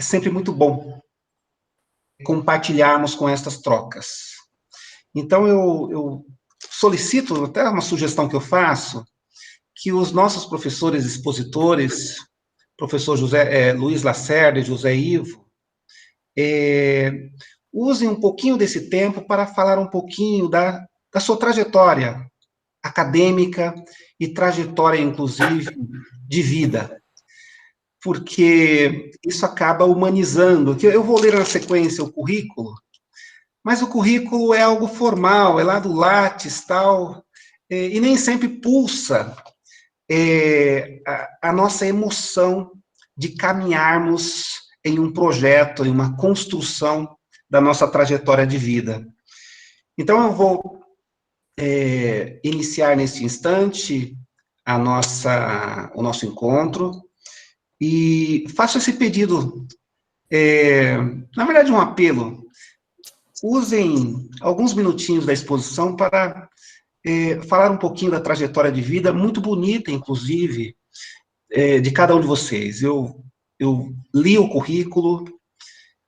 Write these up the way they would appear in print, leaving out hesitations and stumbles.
sempre muito bom compartilharmos com estas trocas. Então, eu solicito, até uma sugestão que eu faço, que os nossos professores expositores, professor Luiz Lacerda e José Ivo, usem um pouquinho desse tempo para falar um pouquinho da sua trajetória acadêmica e trajetória, inclusive, de vida, porque isso acaba humanizando. Eu vou ler na sequência o currículo, mas o currículo é algo formal, é lá do Lattes, tal, e nem sempre pulsa a nossa emoção de caminharmos em um projeto, em uma construção da nossa trajetória de vida. Então, eu vou iniciar neste instante o nosso encontro e faço esse pedido, na verdade, um apelo. Usem alguns minutinhos da exposição para falar um pouquinho da trajetória de vida, muito bonita, inclusive, de cada um de vocês. Eu li o currículo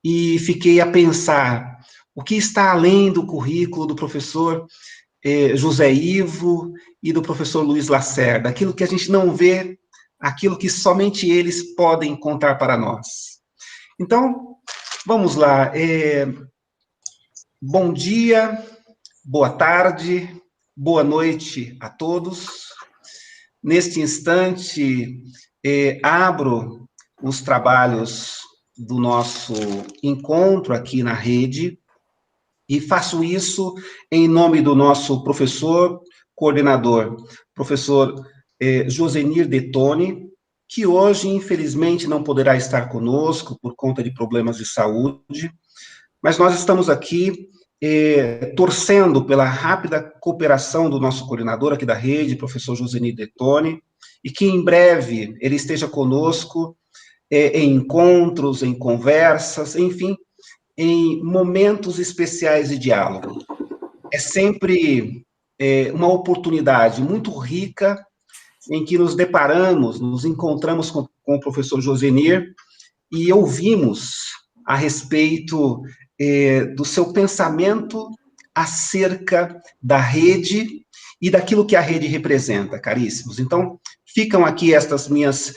e fiquei a pensar o que está além do currículo do professor José Ivo e do professor Luiz Lacerda, aquilo que a gente não vê, aquilo que somente eles podem contar para nós. Então, vamos lá. Bom dia, boa tarde, boa noite a todos. Neste instante, abro os trabalhos do nosso encontro aqui na rede e faço isso em nome do nosso professor coordenador, professor Josenir Detoni, que hoje, infelizmente, não poderá estar conosco por conta de problemas de saúde, mas nós estamos aqui torcendo pela rápida cooperação do nosso coordenador aqui da rede, professor Josenir Detoni, e que em breve ele esteja conosco em encontros, em conversas, enfim, em momentos especiais de diálogo. É sempre uma oportunidade muito rica em que nos deparamos, nos encontramos com o professor Josenir e ouvimos a respeito do seu pensamento acerca da rede e daquilo que a rede representa, caríssimos. Então, ficam aqui estas minhas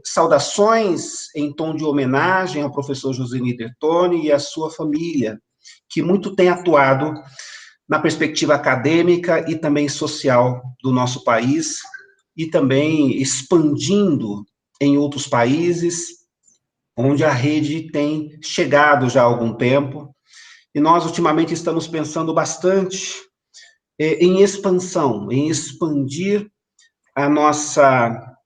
saudações em tom de homenagem ao professor Josenir Detoni e à sua família, que muito tem atuado na perspectiva acadêmica e também social do nosso país, e também expandindo em outros países, onde a rede tem chegado já há algum tempo, e nós ultimamente estamos pensando bastante em expansão, em expandir a nossa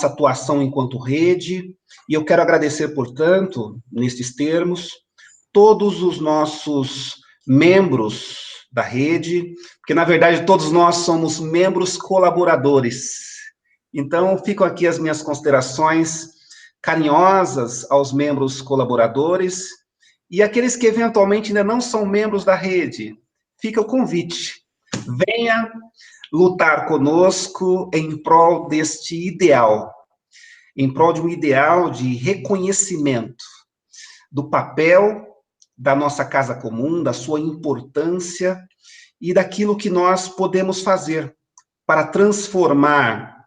atuação enquanto rede, e eu quero agradecer, portanto, nestes termos, todos os nossos membros da rede, porque, na verdade, todos nós somos membros colaboradores. Então, ficam aqui as minhas considerações carinhosas aos membros colaboradores e aqueles que, eventualmente, ainda não são membros da rede. Fica o convite. Venha lutar conosco em prol deste ideal, em prol de um ideal de reconhecimento do papel da nossa casa comum, da sua importância e daquilo que nós podemos fazer para transformar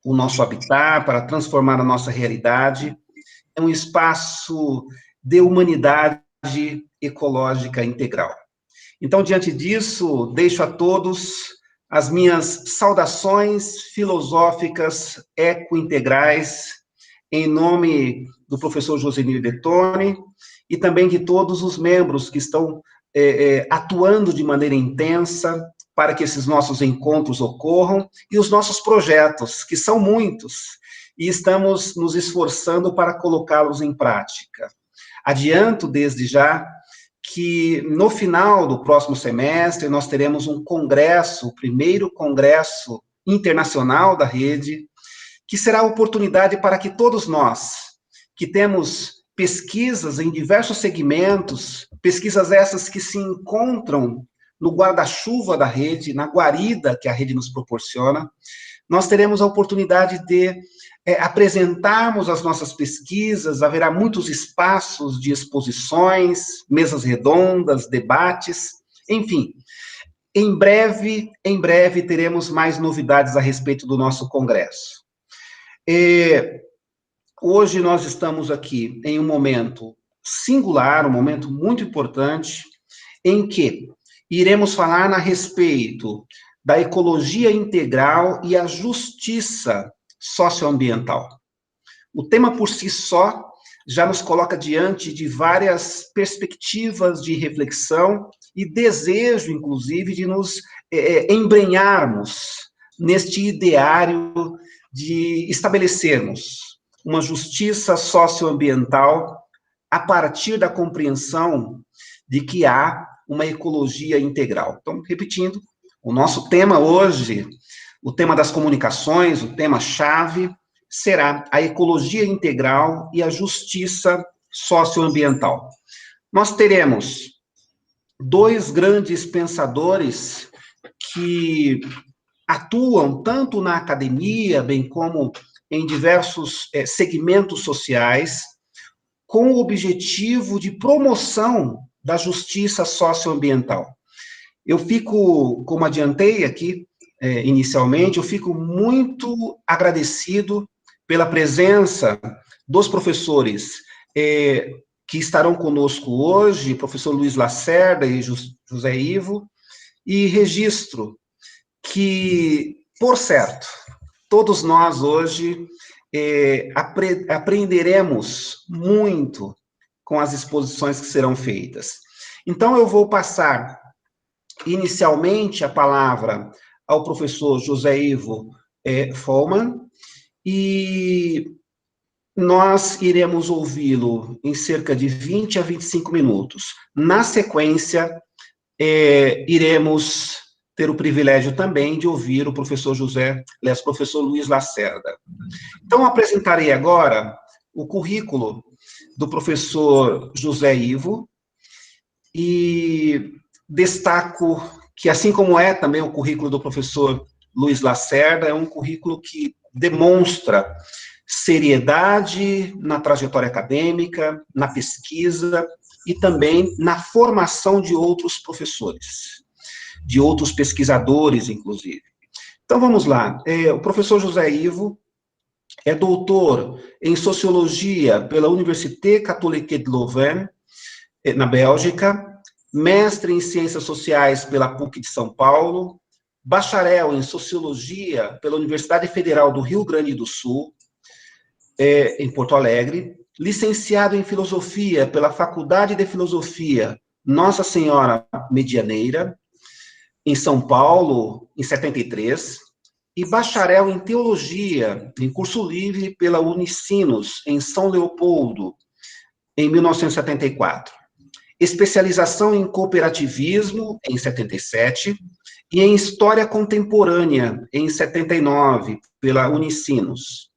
o nosso habitat, para transformar a nossa realidade em um espaço de humanidade ecológica integral. Então, diante disso, deixo a todos as minhas saudações filosóficas eco-integrais, em nome do professor Josenir Detoni, e também de todos os membros que estão atuando de maneira intensa para que esses nossos encontros ocorram, e os nossos projetos, que são muitos, e estamos nos esforçando para colocá-los em prática. Adianto desde já que no final do próximo semestre nós teremos um congresso, o primeiro congresso internacional da rede, que será a oportunidade para que todos nós, que temos pesquisas em diversos segmentos, pesquisas essas que se encontram no guarda-chuva da rede, na guarida que a rede nos proporciona, nós teremos a oportunidade de apresentarmos as nossas pesquisas, haverá muitos espaços de exposições, mesas redondas, debates, enfim. Em breve teremos mais novidades a respeito do nosso congresso. Hoje nós estamos aqui em um momento singular, um momento muito importante, em que iremos falar a respeito da ecologia integral e a justiça socioambiental. O tema por si só já nos coloca diante de várias perspectivas de reflexão e desejo, inclusive, de nos embrenharmos neste ideário de estabelecermos uma justiça socioambiental a partir da compreensão de que há uma ecologia integral. Então, repetindo, o nosso tema hoje, o tema das comunicações, o tema-chave, será a ecologia integral e a justiça socioambiental. Nós teremos dois grandes pensadores que atuam tanto na academia, bem como em diversos segmentos sociais, com o objetivo de promoção da justiça socioambiental. Eu fico, como adiantei aqui inicialmente, eu fico muito agradecido pela presença dos professores que estarão conosco hoje, professor Luiz Lacerda e José Ivo, e registro que, por certo, todos nós hoje aprenderemos muito com as exposições que serão feitas. Então, eu vou passar inicialmente a palavra ao professor José Ivo Follmann, e nós iremos ouvi-lo em cerca de 20 a 25 minutos. Na sequência, iremos ter o privilégio também de ouvir o professor professor Luiz Lacerda. Então, apresentarei agora o currículo do professor José Ivo, e destaco que, assim como é também o currículo do professor Luiz Lacerda, é um currículo que demonstra seriedade na trajetória acadêmica, na pesquisa e também na formação de outros professores, de outros pesquisadores, inclusive. Então, vamos lá. O professor José Ivo é doutor em Sociologia pela Université Catholique de Louvain, na Bélgica, mestre em Ciências Sociais pela PUC de São Paulo, bacharel em Sociologia pela Universidade Federal do Rio Grande do Sul, em Porto Alegre, licenciado em Filosofia pela Faculdade de Filosofia Nossa Senhora Medianeira, em São Paulo, em 73, e bacharel em Teologia, em curso livre pela Unicinos, em São Leopoldo, em 1974. Especialização em Cooperativismo, em 77, e em História Contemporânea, em 79, pela Unicinos.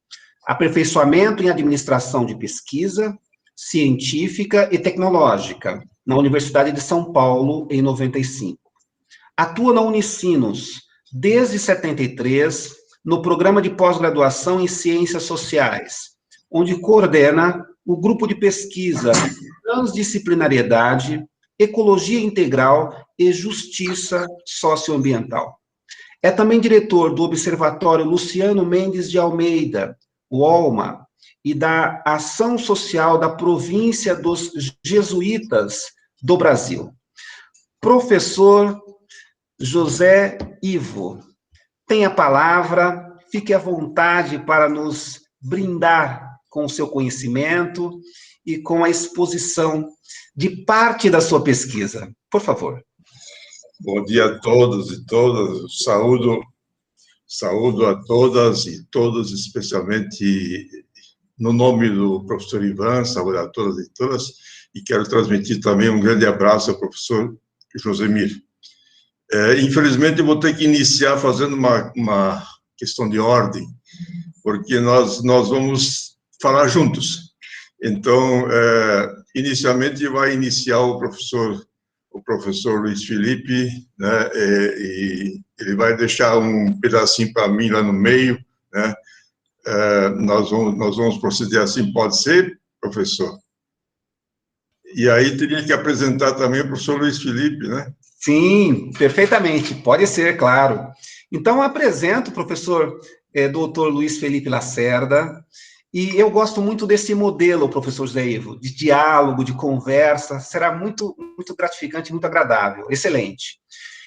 Aperfeiçoamento em Administração de Pesquisa, Científica e Tecnológica, na Universidade de São Paulo, em 95. Atua na Unicinos desde 73, no programa de pós-graduação em Ciências Sociais, onde coordena o grupo de pesquisa Transdisciplinariedade, Ecologia Integral e Justiça Socioambiental. É também diretor do Observatório Luciano Mendes de Almeida, o OLMA, e da Ação Social da Província dos Jesuítas do Brasil. Professor José Ivo, tem a palavra, fique à vontade para nos brindar com o seu conhecimento e com a exposição de parte da sua pesquisa. Por favor. Bom dia a todos e todas. Saúdo a todas e todos, especialmente no nome do professor Ivan, saúdo a todas e todas, e quero transmitir também um grande abraço ao professor Josemir. Infelizmente, eu vou ter que iniciar fazendo uma questão de ordem, porque nós vamos falar juntos. Então, inicialmente vai iniciar o professor o professor Luiz Felipe, né, e ele vai deixar um pedacinho para mim lá no meio, né? Nós vamos proceder assim, pode ser, professor? E aí teria que apresentar também o professor Luiz Felipe, né? Sim, perfeitamente, pode ser, claro. Então, apresento o professor doutor Luiz Felipe Lacerda, e eu gosto muito desse modelo, professor José Ivo, de diálogo, de conversa, será muito, muito gratificante, muito agradável, excelente.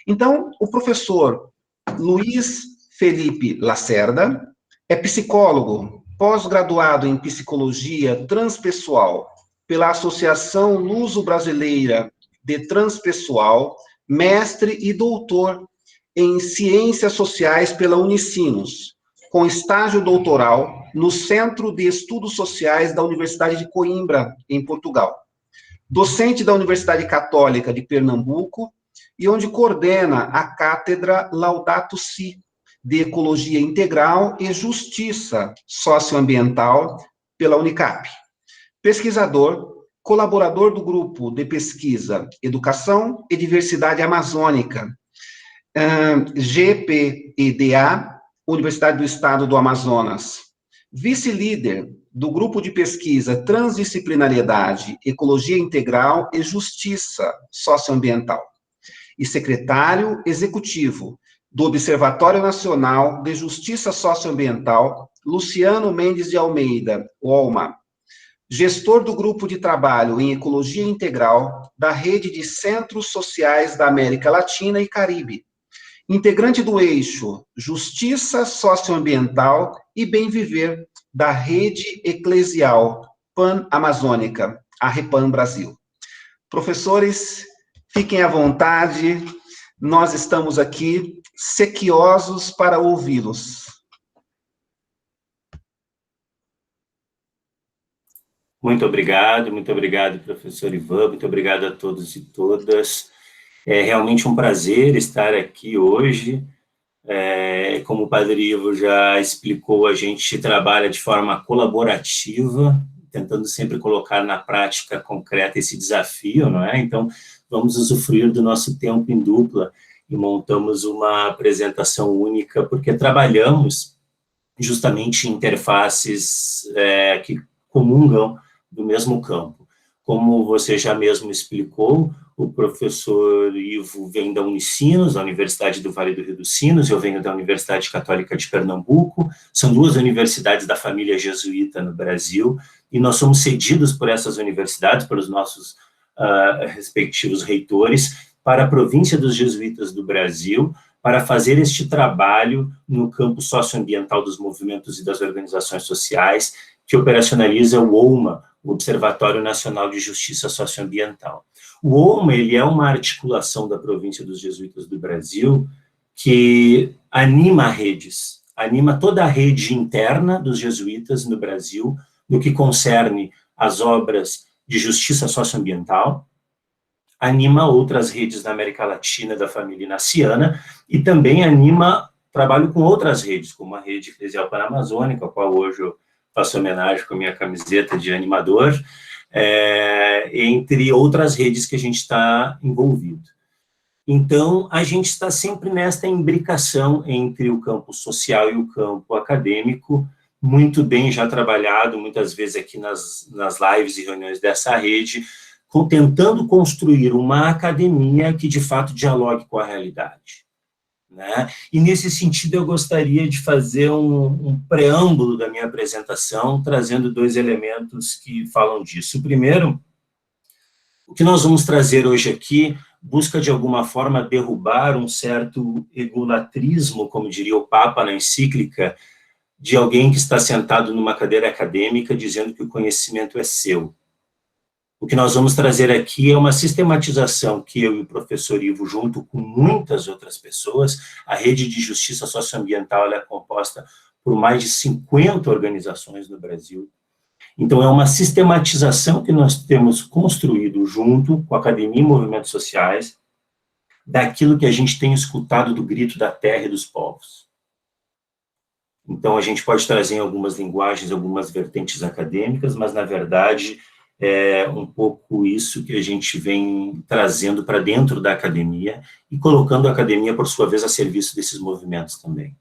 Então, o professor Luiz Felipe Lacerda é psicólogo, pós-graduado em psicologia transpessoal pela Associação Luso-Brasileira de Transpessoal, mestre e doutor em Ciências Sociais pela Unicinos, com estágio doutoral no Centro de Estudos Sociais da Universidade de Coimbra, em Portugal. Docente da Universidade Católica de Pernambuco, e onde coordena a Cátedra Laudato Si, de Ecologia Integral e Justiça Socioambiental pela Unicap. Pesquisador, colaborador do Grupo de Pesquisa Educação e Diversidade Amazônica, GPEDA, Universidade do Estado do Amazonas. Vice-líder do Grupo de Pesquisa Transdisciplinariedade, Ecologia Integral e Justiça Socioambiental. E secretário executivo do Observatório Nacional de Justiça Socioambiental, Luciano Mendes de Almeida, OLMA. Gestor do Grupo de Trabalho em Ecologia Integral da Rede de Centros Sociais da América Latina e Caribe. Integrante do eixo Justiça Socioambiental e Bem Viver da Rede Eclesial Pan-Amazônica, a REPAM Brasil. Professores, fiquem à vontade, nós estamos aqui sequiosos para ouvi-los. Muito obrigado, professor Ivan, muito obrigado a todos e todas. É realmente um prazer estar aqui hoje. Como o Padre Ivo já explicou, a gente trabalha de forma colaborativa, tentando sempre colocar na prática concreta esse desafio, não é? Então, vamos usufruir do nosso tempo em dupla e montamos uma apresentação única, porque trabalhamos justamente em interfaces que comungam do mesmo campo. Como você já mesmo explicou, o professor Ivo vem da Unicinos, da Universidade do Vale do Rio dos Sinos, eu venho da Universidade Católica de Pernambuco, são duas universidades da família jesuíta no Brasil, e nós somos cedidos por essas universidades, pelos nossos respectivos reitores, para a província dos jesuítas do Brasil, para fazer este trabalho no campo socioambiental dos movimentos e das organizações sociais, que operacionaliza o OLMA, o Observatório Nacional de Justiça Socioambiental. O OLMA, ele é uma articulação da província dos jesuítas do Brasil que anima redes, anima toda a rede interna dos jesuítas no Brasil, no que concerne as obras de justiça socioambiental, anima outras redes da América Latina da família inaciana e também anima trabalho com outras redes, como a rede eclesial panamazônica, a qual hoje eu faço homenagem com a minha camiseta de animador, entre outras redes que a gente está envolvido. Então, a gente está sempre nesta imbricação entre o campo social e o campo acadêmico, muito bem já trabalhado, muitas vezes aqui nas lives e reuniões dessa rede, tentando construir uma academia que, de fato, dialogue com a realidade. Né? E, nesse sentido, eu gostaria de fazer um preâmbulo da minha apresentação, trazendo dois elementos que falam disso. O primeiro, o que nós vamos trazer hoje aqui, busca, de alguma forma, derrubar um certo egolatrismo, como diria o Papa na encíclica, de alguém que está sentado numa cadeira acadêmica dizendo que o conhecimento é seu. O que nós vamos trazer aqui é uma sistematização que eu e o professor Ivo, junto com muitas outras pessoas, a rede de justiça socioambiental ela é composta por mais de 50 organizações no Brasil. Então, é uma sistematização que nós temos construído junto com a Academia e Movimentos Sociais, daquilo que a gente tem escutado do grito da terra e dos povos. Então, a gente pode trazer em algumas linguagens, algumas vertentes acadêmicas, mas, na verdade, é um pouco isso que a gente vem trazendo para dentro da academia e colocando a academia, por sua vez, a serviço desses movimentos também.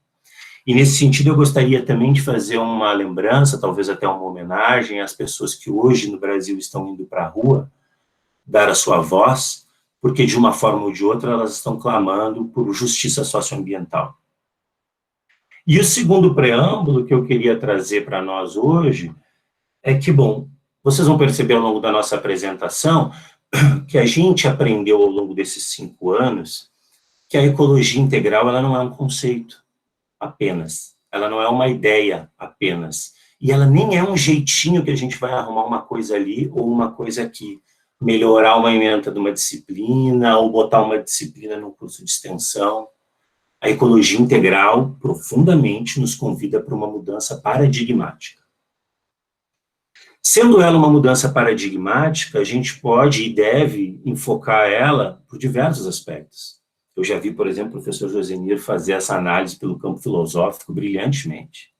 E, nesse sentido, eu gostaria também de fazer uma lembrança, talvez até uma homenagem às pessoas que hoje no Brasil estão indo para a rua, dar a sua voz, porque, de uma forma ou de outra, elas estão clamando por justiça socioambiental. E o segundo preâmbulo que eu queria trazer para nós hoje é que, bom, vocês vão perceber ao longo da nossa apresentação que a gente aprendeu ao longo desses 5 anos que a ecologia integral ela não é um conceito apenas, ela não é uma ideia apenas, e ela nem é um jeitinho que a gente vai arrumar uma coisa ali ou uma coisa aqui, melhorar uma ementa de uma disciplina ou botar uma disciplina num curso de extensão. A ecologia integral profundamente nos convida para uma mudança paradigmática. Sendo ela uma mudança paradigmática, a gente pode e deve enfocar ela por diversos aspectos. Eu já vi, por exemplo, o professor Josemir fazer essa análise pelo campo filosófico brilhantemente.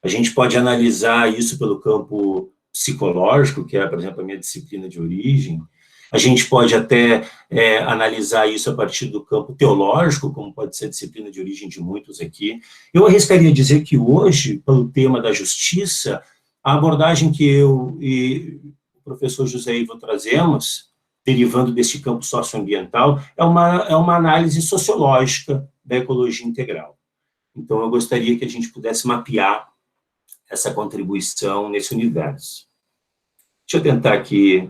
A gente pode analisar isso pelo campo psicológico, que é, por exemplo, a minha disciplina de origem. A gente pode até analisar isso a partir do campo teológico, como pode ser a disciplina de origem de muitos aqui. Eu arriscaria dizer que hoje, pelo tema da justiça, a abordagem que eu e o professor José Ivo trazemos, derivando desse campo socioambiental, é uma análise sociológica da ecologia integral. Então, eu gostaria que a gente pudesse mapear essa contribuição nesse universo. Deixa eu tentar aqui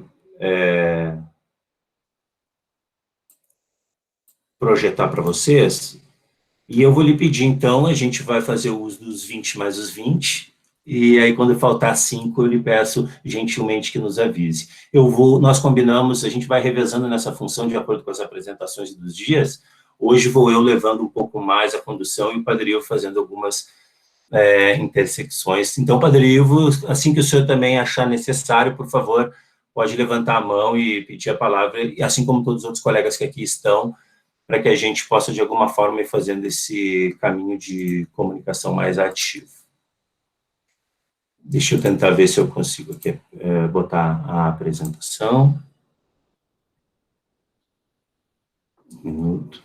projetar para vocês, e eu vou lhe pedir, então, a gente vai fazer o uso dos 20 mais os 20, e aí, quando faltar 5, eu lhe peço gentilmente que nos avise. Nós combinamos, a gente vai revezando nessa função de acordo com as apresentações dos dias. Hoje vou eu levando um pouco mais a condução e o Padre Ivo fazendo algumas intersecções. Então, Padre Ivo, assim que o senhor também achar necessário, por favor, pode levantar a mão e pedir a palavra, e assim como todos os outros colegas que aqui estão, para que a gente possa, de alguma forma, ir fazendo esse caminho de comunicação mais ativo. Deixa eu tentar ver se eu consigo aqui botar a apresentação. Um minuto.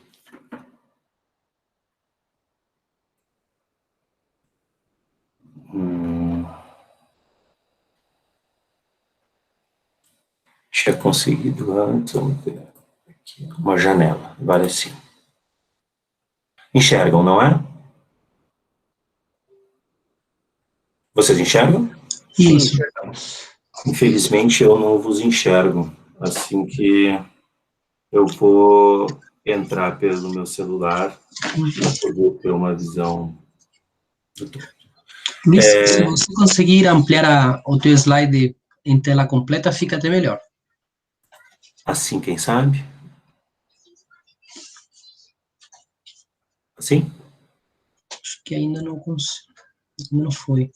Tinha conseguido antes, vamos ver aqui, uma janela, agora sim. Enxergam, não é? Vocês enxergam? Sim, enxergamos. Infelizmente, eu não vos enxergo. Assim que eu vou entrar pelo meu celular para poder ter uma visão. Luiz, se você conseguir ampliar o teu slide em tela completa, fica até melhor. Assim, quem sabe? Assim? Acho que ainda não consigo. Ainda não foi.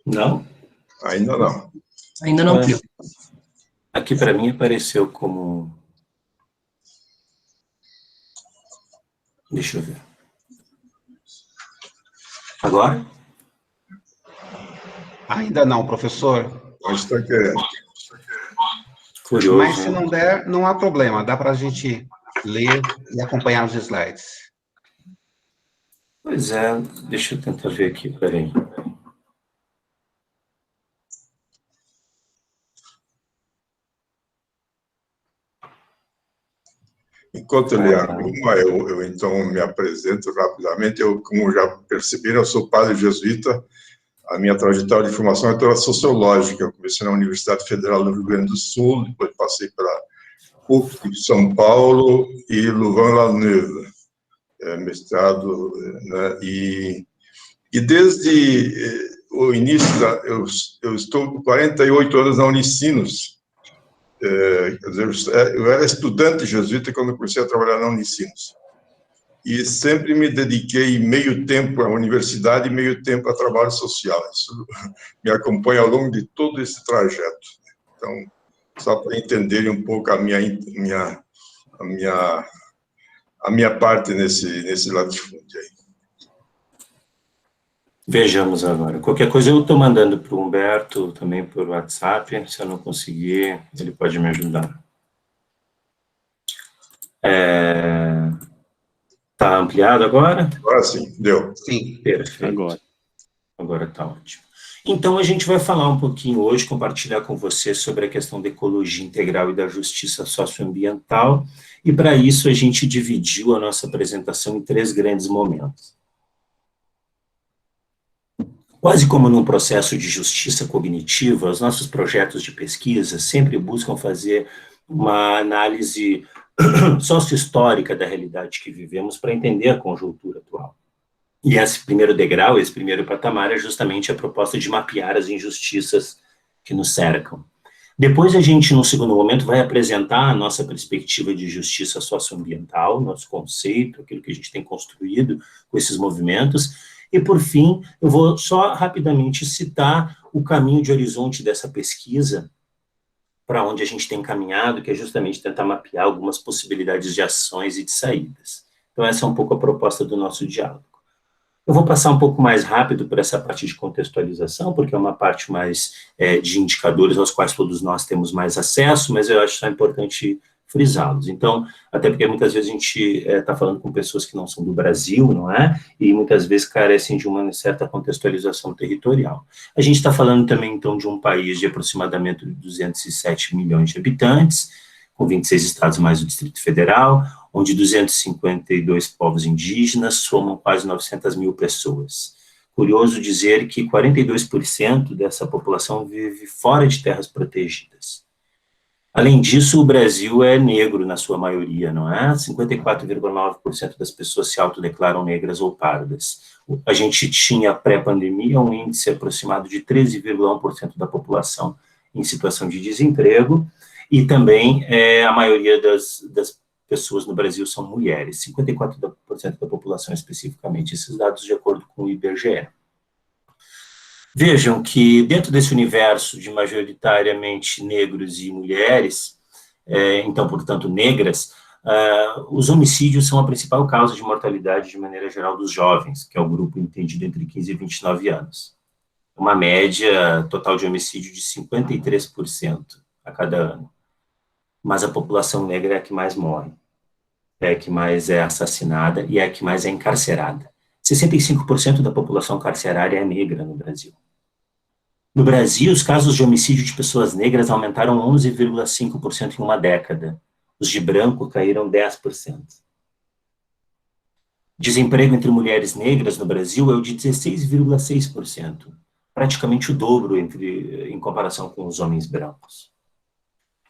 Não? Ainda não. Ainda não ampliou. Aqui para mim apareceu como... Deixa eu ver. Agora? Ainda não, professor. Onde está querendo? Curioso. Mas se não der, não há problema. Dá para a gente ler e acompanhar os slides. Pois é, deixa eu tentar ver aqui, peraí. Enquanto ele arruma, eu então me apresento rapidamente. Eu, como já perceberam, eu sou padre jesuíta. A minha trajetória de formação é toda sociológica. Eu comecei na Universidade Federal do Rio Grande do Sul, depois passei pela PUC de São Paulo e Louvain-la-Neuve, mestrado, né? E desde o início, eu estou com 48 anos na Unicinos. Quer dizer, eu era estudante jesuíta quando eu comecei a trabalhar na Unicinos. E sempre me dediquei meio tempo à universidade e meio tempo a trabalho social. Isso me acompanha ao longo de todo esse trajeto. Então, só para entenderem um pouco a a minha parte nesse latifúndio aí. Vejamos agora. Qualquer coisa eu estou mandando para o Humberto também por WhatsApp. Se eu não conseguir, ele pode me ajudar. Está ampliado agora? Agora sim, deu. Sim. Perfeito. Agora está ótimo. Então, a gente vai falar um pouquinho hoje, compartilhar com você sobre a questão da ecologia integral e da justiça socioambiental, e para isso a gente dividiu a nossa apresentação em 3 grandes momentos. Quase como num processo de justiça cognitiva, os nossos projetos de pesquisa sempre buscam fazer uma análise sócio-histórica da realidade que vivemos para entender a conjuntura atual. E esse primeiro degrau, esse primeiro patamar é justamente a proposta de mapear as injustiças que nos cercam. Depois a gente, no segundo momento, vai apresentar a nossa perspectiva de justiça socioambiental, nosso conceito, aquilo que a gente tem construído com esses movimentos. E, por fim, eu vou só rapidamente citar o caminho de horizonte dessa pesquisa, para onde a gente tem caminhado, que é justamente tentar mapear algumas possibilidades de ações e de saídas. Então, essa é um pouco a proposta do nosso diálogo. Eu vou passar um pouco mais rápido por essa parte de contextualização, porque é uma parte mais de indicadores aos quais todos nós temos mais acesso, mas eu acho só importante frisá-los. Então, até porque muitas vezes a gente está falando com pessoas que não são do Brasil, não é? E muitas vezes carecem de uma certa contextualização territorial. A gente está falando também, então, de um país de aproximadamente 207 milhões de habitantes, com 26 estados mais o Distrito Federal, onde 252 povos indígenas somam quase 900 mil pessoas. Curioso dizer que 42% dessa população vive fora de terras protegidas. Além disso, o Brasil é negro na sua maioria, não é? 54,9% das pessoas se autodeclaram negras ou pardas. A gente tinha, pré-pandemia, um índice aproximado de 13,1% da população em situação de desemprego, e também a maioria das pessoas no Brasil são mulheres, 54% da população especificamente, esses dados de acordo com o IBGE. Vejam que dentro desse universo de majoritariamente negros e mulheres, então, portanto, negras, os homicídios são a principal causa de mortalidade de maneira geral dos jovens, que é o grupo entendido entre 15 e 29 anos. Uma média total de homicídio de 53% a cada ano. Mas a população negra é a que mais morre, é a que mais é assassinada e é a que mais é encarcerada. 65% da população carcerária é negra no Brasil. No Brasil, os casos de homicídio de pessoas negras aumentaram 11,5% em uma década. Os de branco caíram 10%. Desemprego entre mulheres negras no Brasil é o de 16,6%, praticamente o dobro em comparação com os homens brancos.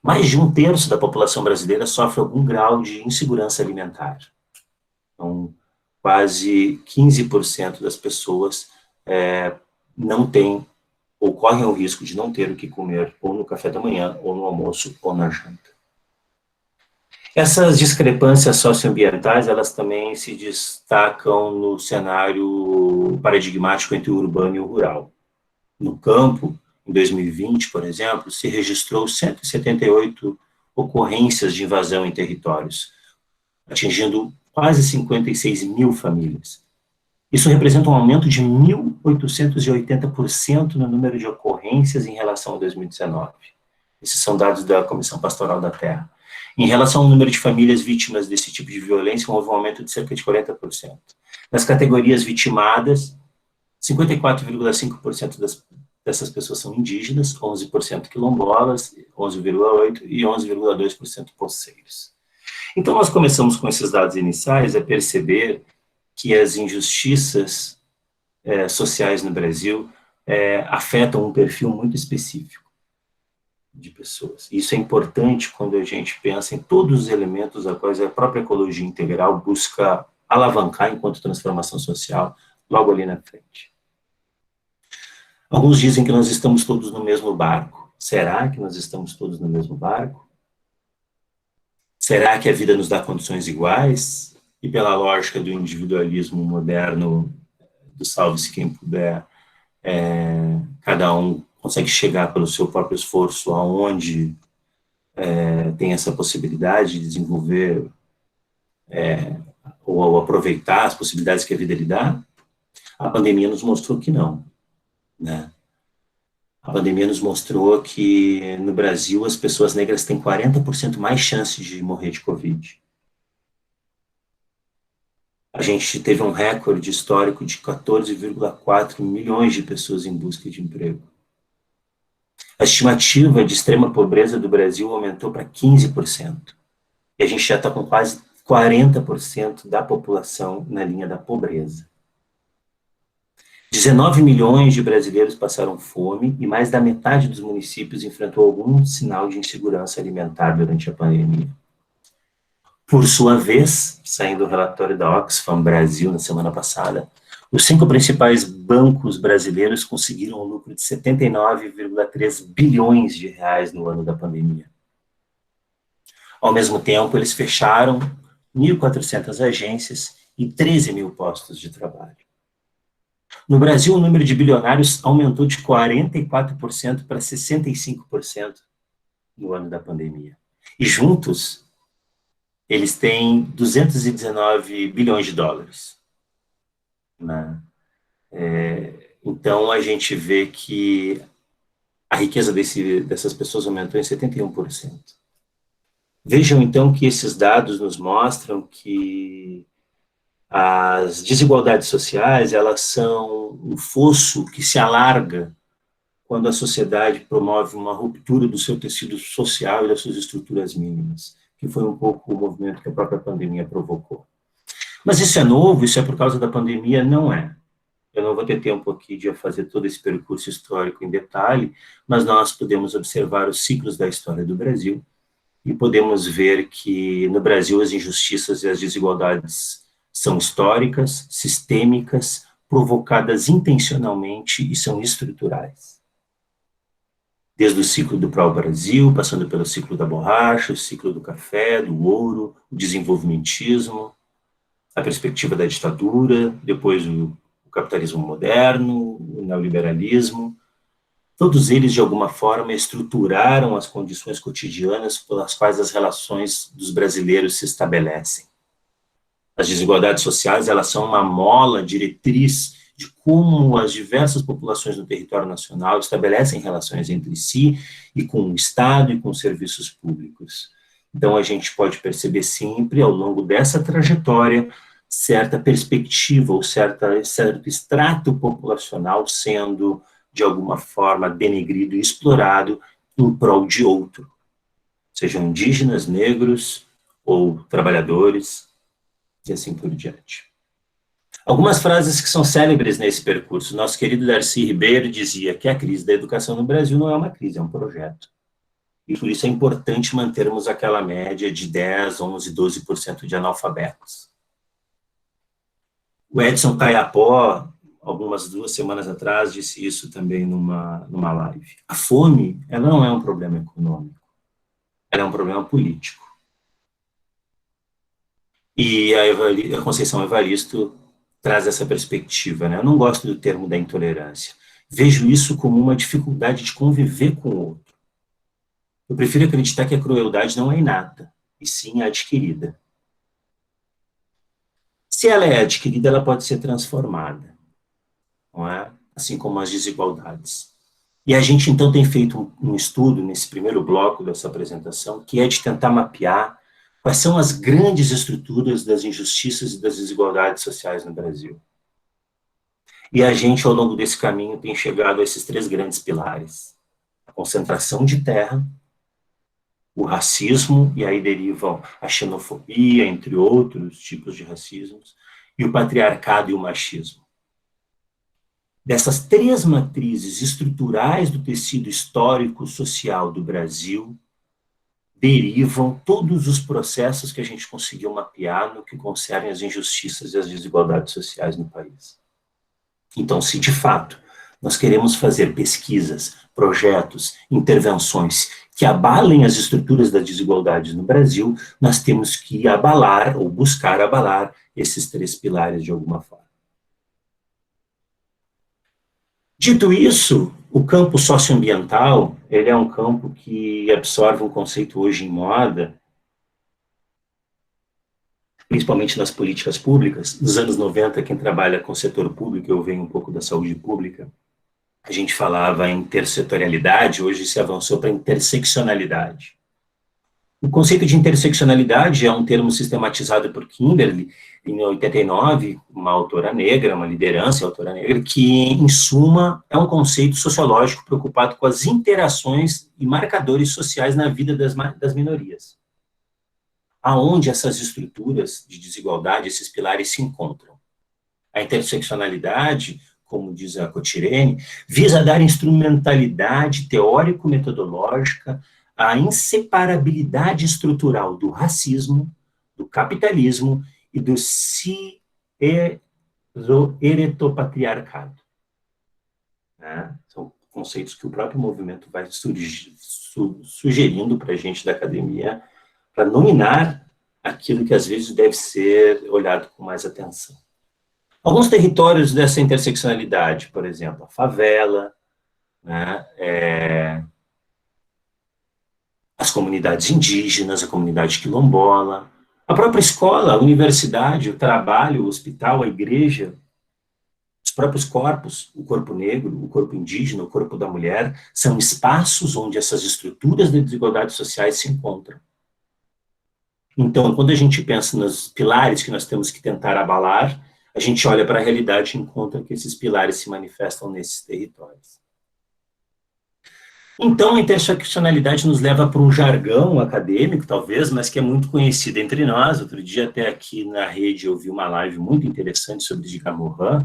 Mais de 1/3 da população brasileira sofre algum grau de insegurança alimentar. Então, quase 15% das pessoas não têm ou correm o risco de não ter o que comer ou no café da manhã, ou no almoço, ou na janta. Essas discrepâncias socioambientais, elas também se destacam no cenário paradigmático entre o urbano e o rural. No campo, em 2020, por exemplo, se registrou 178 ocorrências de invasão em territórios, atingindo quase 56 mil famílias. Isso representa um aumento de 1.880% no número de ocorrências em relação a 2019. Esses são dados da Comissão Pastoral da Terra. Em relação ao número de famílias vítimas desse tipo de violência, houve um aumento de cerca de 40%. Nas categorias vitimadas, 54,5% dessas pessoas são indígenas, 11% quilombolas, 11,8% e 11,2% poceiros. Então, nós começamos com esses dados iniciais a perceber que as injustiças sociais no Brasil afetam um perfil muito específico de pessoas. Isso é importante quando a gente pensa em todos os elementos a quais a própria ecologia integral busca alavancar enquanto transformação social logo ali na frente. Alguns dizem que nós estamos todos no mesmo barco. Será que nós estamos todos no mesmo barco? Será que a vida nos dá condições iguais? E pela lógica do individualismo moderno, do salve-se quem puder, cada um consegue chegar pelo seu próprio esforço aonde tem essa possibilidade de desenvolver ou aproveitar as possibilidades que a vida lhe dá, a pandemia nos mostrou que não, né? A pandemia nos mostrou que no Brasil as pessoas negras têm 40% mais chances de morrer de Covid. A gente teve um recorde histórico de 14,4 milhões de pessoas em busca de emprego. A estimativa de extrema pobreza do Brasil aumentou para 15%. E a gente já está com quase 40% da população na linha da pobreza. 19 milhões de brasileiros passaram fome e mais da metade dos municípios enfrentou algum sinal de insegurança alimentar durante a pandemia. Por sua vez, saindo do relatório da Oxfam Brasil na semana passada, os 5 principais bancos brasileiros conseguiram um lucro de 79,3 bilhões de reais no ano da pandemia. Ao mesmo tempo, eles fecharam 1.400 agências e 13 mil postos de trabalho. No Brasil, o número de bilionários aumentou de 44% para 65% no ano da pandemia. E juntos, eles têm 219 bilhões de dólares. Né? Então, a gente vê que a riqueza dessas pessoas aumentou em 71%. Vejam, então, que esses dados nos mostram que as desigualdades sociais, elas são um fosso que se alarga quando a sociedade promove uma ruptura do seu tecido social e das suas estruturas mínimas, que foi um pouco o movimento que a própria pandemia provocou. Mas isso é novo, isso é por causa da pandemia? Não é. Eu não vou ter tempo aqui de fazer todo esse percurso histórico em detalhe, mas nós podemos observar os ciclos da história do Brasil e podemos ver que no Brasil as injustiças e as desigualdades são históricas, sistêmicas, provocadas intencionalmente e são estruturais. Desde o ciclo do pau-brasil, passando pelo ciclo da borracha, o ciclo do café, do ouro, o desenvolvimentismo, a perspectiva da ditadura, depois o capitalismo moderno, o neoliberalismo, todos eles, de alguma forma, estruturaram as condições cotidianas pelas quais as relações dos brasileiros se estabelecem. As desigualdades sociais, elas são uma mola diretriz de como as diversas populações no território nacional estabelecem relações entre si e com o Estado e com os serviços públicos. Então, a gente pode perceber sempre, ao longo dessa trajetória, certa perspectiva ou certo extrato populacional sendo, de alguma forma, denegrido e explorado em prol de outro, sejam indígenas, negros ou trabalhadores, e assim por diante. Algumas frases que são célebres nesse percurso. Nosso querido Darcy Ribeiro dizia que a crise da educação no Brasil não é uma crise, é um projeto. E por isso é importante mantermos aquela média de 10, 11, 12% de analfabetos. O Edson Tayapó, algumas 2 semanas atrás, disse isso também numa live. A fome, ela não é um problema econômico, ela é um problema político. E a Conceição Evaristo traz essa perspectiva, né? Eu não gosto do termo da intolerância. Vejo isso como uma dificuldade de conviver com o outro. Eu prefiro acreditar que a crueldade não é inata, e sim adquirida. Se ela é adquirida, ela pode ser transformada, não é? Assim como as desigualdades. E a gente, então, tem feito um estudo, nesse primeiro bloco dessa apresentação, que é de tentar mapear quais são as grandes estruturas das injustiças e das desigualdades sociais no Brasil. E a gente, ao longo desse caminho, tem chegado a esses 3 grandes pilares. A concentração de terra, o racismo, e aí derivam a xenofobia, entre outros tipos de racismos, e o patriarcado e o machismo. Dessas 3 matrizes estruturais do tecido histórico-social do Brasil, derivam todos os processos que a gente conseguiu mapear no que concerne as injustiças e as desigualdades sociais no país. Então, se de fato nós queremos fazer pesquisas, projetos, intervenções que abalem as estruturas das desigualdades no Brasil, nós temos que abalar ou buscar abalar esses 3 pilares de alguma forma. Dito isso, o campo socioambiental, ele é um campo que absorve um conceito hoje em moda, principalmente nas políticas públicas. Nos anos 90, quem trabalha com o setor público, eu venho um pouco da saúde pública, a gente falava em intersetorialidade, hoje se avançou para interseccionalidade. O conceito de interseccionalidade é um termo sistematizado por Kimberly, em 89, uma autora negra, uma liderança autora negra, que, em suma, é um conceito sociológico preocupado com as interações e marcadores sociais na vida das minorias. Aonde essas estruturas de desigualdade, esses pilares se encontram. A interseccionalidade, como diz a Cotirene, visa dar instrumentalidade teórico-metodológica à inseparabilidade estrutural do racismo, do capitalismo e do eretopatriarcado. São conceitos que o próprio movimento vai sugerindo para a gente da academia, para nominar aquilo que às vezes deve ser olhado com mais atenção. Alguns territórios dessa interseccionalidade, por exemplo, a favela, as comunidades indígenas, a comunidade quilombola, a própria escola, a universidade, o trabalho, o hospital, a igreja, os próprios corpos, o corpo negro, o corpo indígena, o corpo da mulher, são espaços onde essas estruturas de desigualdades sociais se encontram. Então, quando a gente pensa nos pilares que nós temos que tentar abalar, a gente olha para a realidade e encontra que esses pilares se manifestam nesses territórios. Então, a interseccionalidade nos leva para um jargão acadêmico, talvez, mas que é muito conhecido entre nós. Outro dia, até aqui na rede, eu vi uma live muito interessante sobre Edgar Morin,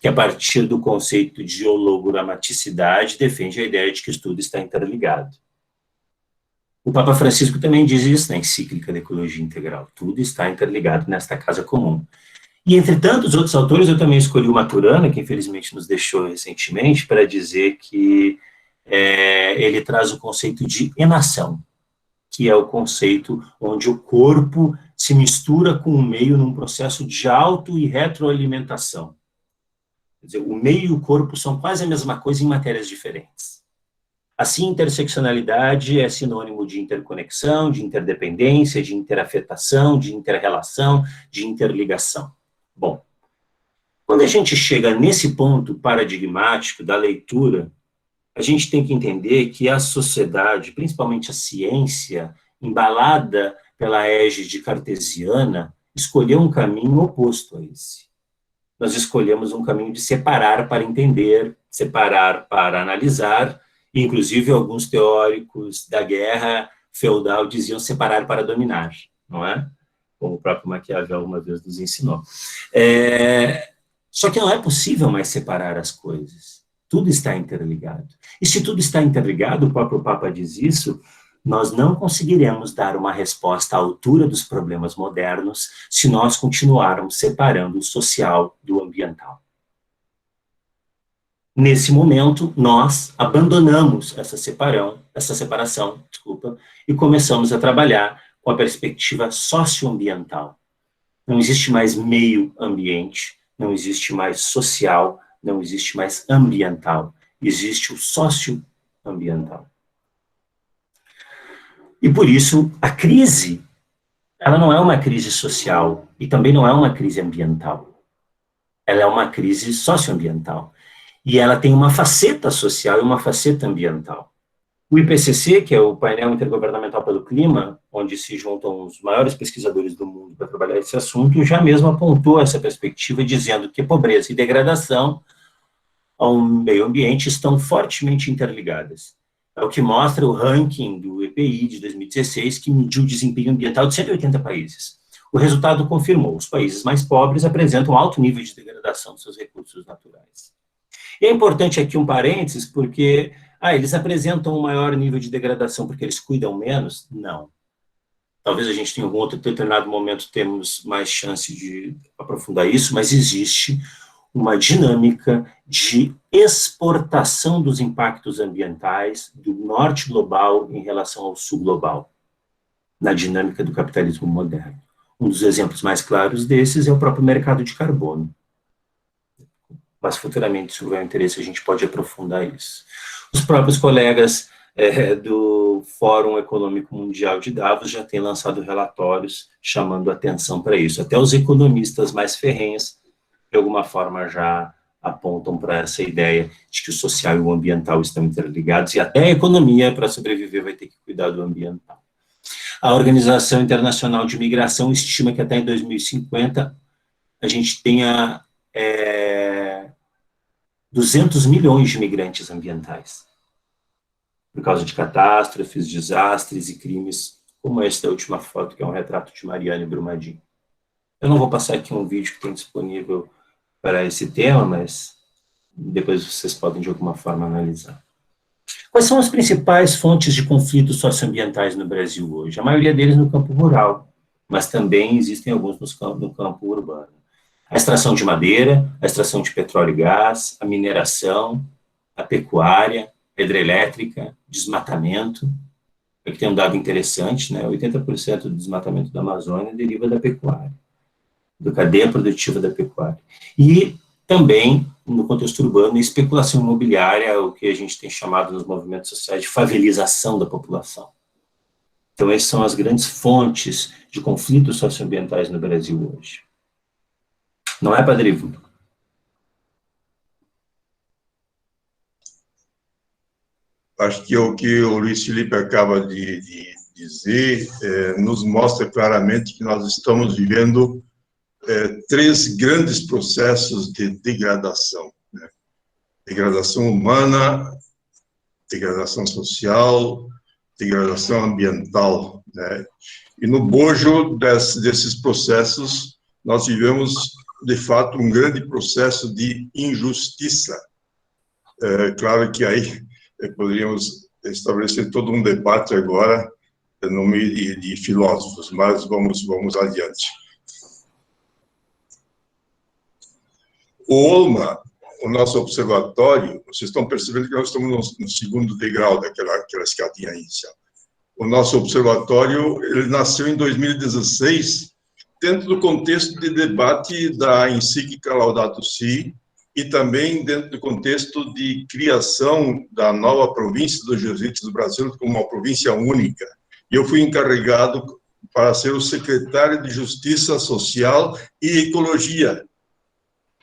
que, a partir do conceito de hologramaticidade, defende a ideia de que tudo está interligado. O Papa Francisco também diz isso na encíclica da Ecologia Integral. Tudo está interligado nesta casa comum. E, entre tantos outros autores, eu também escolhi o Maturana, que infelizmente nos deixou recentemente, para dizer que ele traz o conceito de enação, que é o conceito onde o corpo se mistura com o meio num processo de auto- e retroalimentação. Quer dizer, o meio e o corpo são quase a mesma coisa em matérias diferentes. Assim, interseccionalidade é sinônimo de interconexão, de interdependência, de interafetação, de interrelação, de interligação. Bom, quando a gente chega nesse ponto paradigmático da leitura, a gente tem que entender que a sociedade, principalmente a ciência, embalada pela égide cartesiana, escolheu um caminho oposto a esse. Nós escolhemos um caminho de separar para entender, separar para analisar, e inclusive alguns teóricos da guerra feudal diziam separar para dominar, não é? Como o próprio Maquiavel uma vez nos ensinou. Só que não é possível mais separar as coisas. Tudo está interligado. E se tudo está interligado, o próprio Papa diz isso, nós não conseguiremos dar uma resposta à altura dos problemas modernos se nós continuarmos separando o social do ambiental. Nesse momento, nós abandonamos essa separação, e começamos a trabalhar com a perspectiva socioambiental. Não existe mais meio ambiente, não existe mais social, não existe mais ambiental, existe o socioambiental. E por isso, a crise, ela não é uma crise social e também não é uma crise ambiental. Ela é uma crise socioambiental. E ela tem uma faceta social e uma faceta ambiental. O IPCC, que é o painel intergovernamental pelo clima, onde se juntam os maiores pesquisadores do mundo para trabalhar esse assunto, já mesmo apontou essa perspectiva, dizendo que pobreza e degradação ao meio ambiente estão fortemente interligadas. É o que mostra o ranking do EPI de 2016, que mediu o desempenho ambiental de 180 países. O resultado confirmou: os países mais pobres apresentam alto nível de degradação dos seus recursos naturais. E é importante aqui um parênteses, porque eles apresentam um maior nível de degradação porque eles cuidam menos? Não. Talvez a gente tenha em algum outro determinado momento temos mais chance de aprofundar isso, mas existe uma dinâmica de exportação dos impactos ambientais do norte global em relação ao sul global, na dinâmica do capitalismo moderno. Um dos exemplos mais claros desses é o próprio mercado de carbono. Mas futuramente, se houver interesse, a gente pode aprofundar isso. Os próprios colegas do Fórum Econômico Mundial de Davos já tem lançado relatórios chamando atenção para isso. Até os economistas mais ferrenhos, de alguma forma, já apontam para essa ideia de que o social e o ambiental estão interligados, e até a economia, para sobreviver, vai ter que cuidar do ambiental. A Organização Internacional de Migração estima que até em 2050 a gente tenha 200 milhões de migrantes ambientais, por causa de catástrofes, desastres e crimes, como esta última foto, que é um retrato de Mariana Brumadinho. Eu não vou passar aqui um vídeo que tem disponível para esse tema, mas depois vocês podem, de alguma forma, analisar. Quais são as principais fontes de conflitos socioambientais no Brasil hoje? A maioria deles no campo rural, mas também existem alguns no campo urbano. A extração de madeira, a extração de petróleo e gás, a mineração, a pecuária, a hidrelétrica, desmatamento. Aqui tem um dado interessante, né? 80% do desmatamento da Amazônia deriva da pecuária, da cadeia produtiva da pecuária. E também, no contexto urbano, especulação imobiliária, o que a gente tem chamado nos movimentos sociais de favelização da população. Então, essas são as grandes fontes de conflitos socioambientais no Brasil hoje. Não é, Padre Ivo? Acho que o que o Luiz Felipe acaba de dizer nos mostra claramente que nós estamos vivendo três grandes processos de degradação, né? Degradação humana, degradação social, degradação ambiental, né? E no bojo desses processos, nós vivemos, de fato, um grande processo de injustiça. Claro que aí poderíamos estabelecer todo um debate agora, no meio de filósofos, mas vamos adiante. O OLMA, o nosso observatório, vocês estão percebendo que nós estamos no segundo degrau daquela escadinha inicial. O nosso observatório, ele nasceu em 2016, dentro do contexto de debate da encíclica Laudato Si, e também dentro do contexto de criação da nova província dos jesuítas do Brasil como uma província única. E eu fui encarregado para ser o secretário de Justiça Social e Ecologia.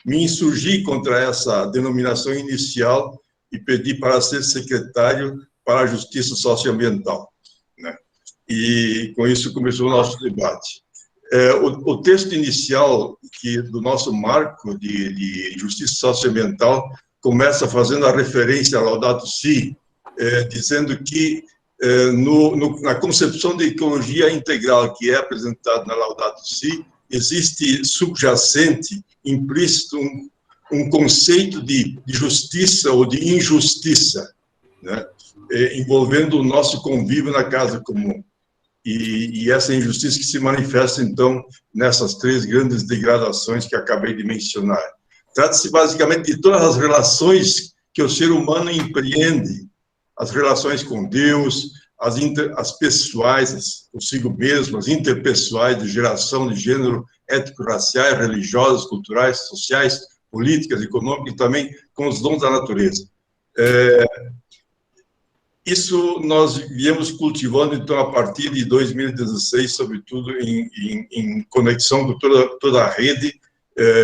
Me insurgi contra essa denominação inicial e pedi para ser secretário para a Justiça Socioambiental, né? E com isso começou o nosso debate. O texto inicial do nosso marco de justiça socioambiental começa fazendo a referência a Laudato Si, dizendo que na concepção de ecologia integral que é apresentada na Laudato Si, existe subjacente, implícito, um conceito de justiça ou de injustiça, né? Envolvendo o nosso convívio na casa comum. E essa injustiça que se manifesta, então, nessas três grandes degradações que acabei de mencionar. Trata-se, basicamente, de todas as relações que o ser humano empreende, as relações com Deus, as pessoais, consigo mesmo, as interpessoais, de geração, de gênero, étnico-raciais, religiosas, culturais, sociais, políticas, econômicas, e também com os dons da natureza. Isso nós viemos cultivando, então, a partir de 2016, sobretudo em conexão com toda a rede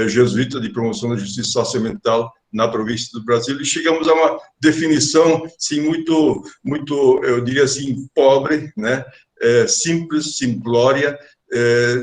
jesuíta de promoção da justiça socioambiental na província do Brasil, e chegamos a uma definição, sim, muito, eu diria assim, pobre, né? Simples, simplória,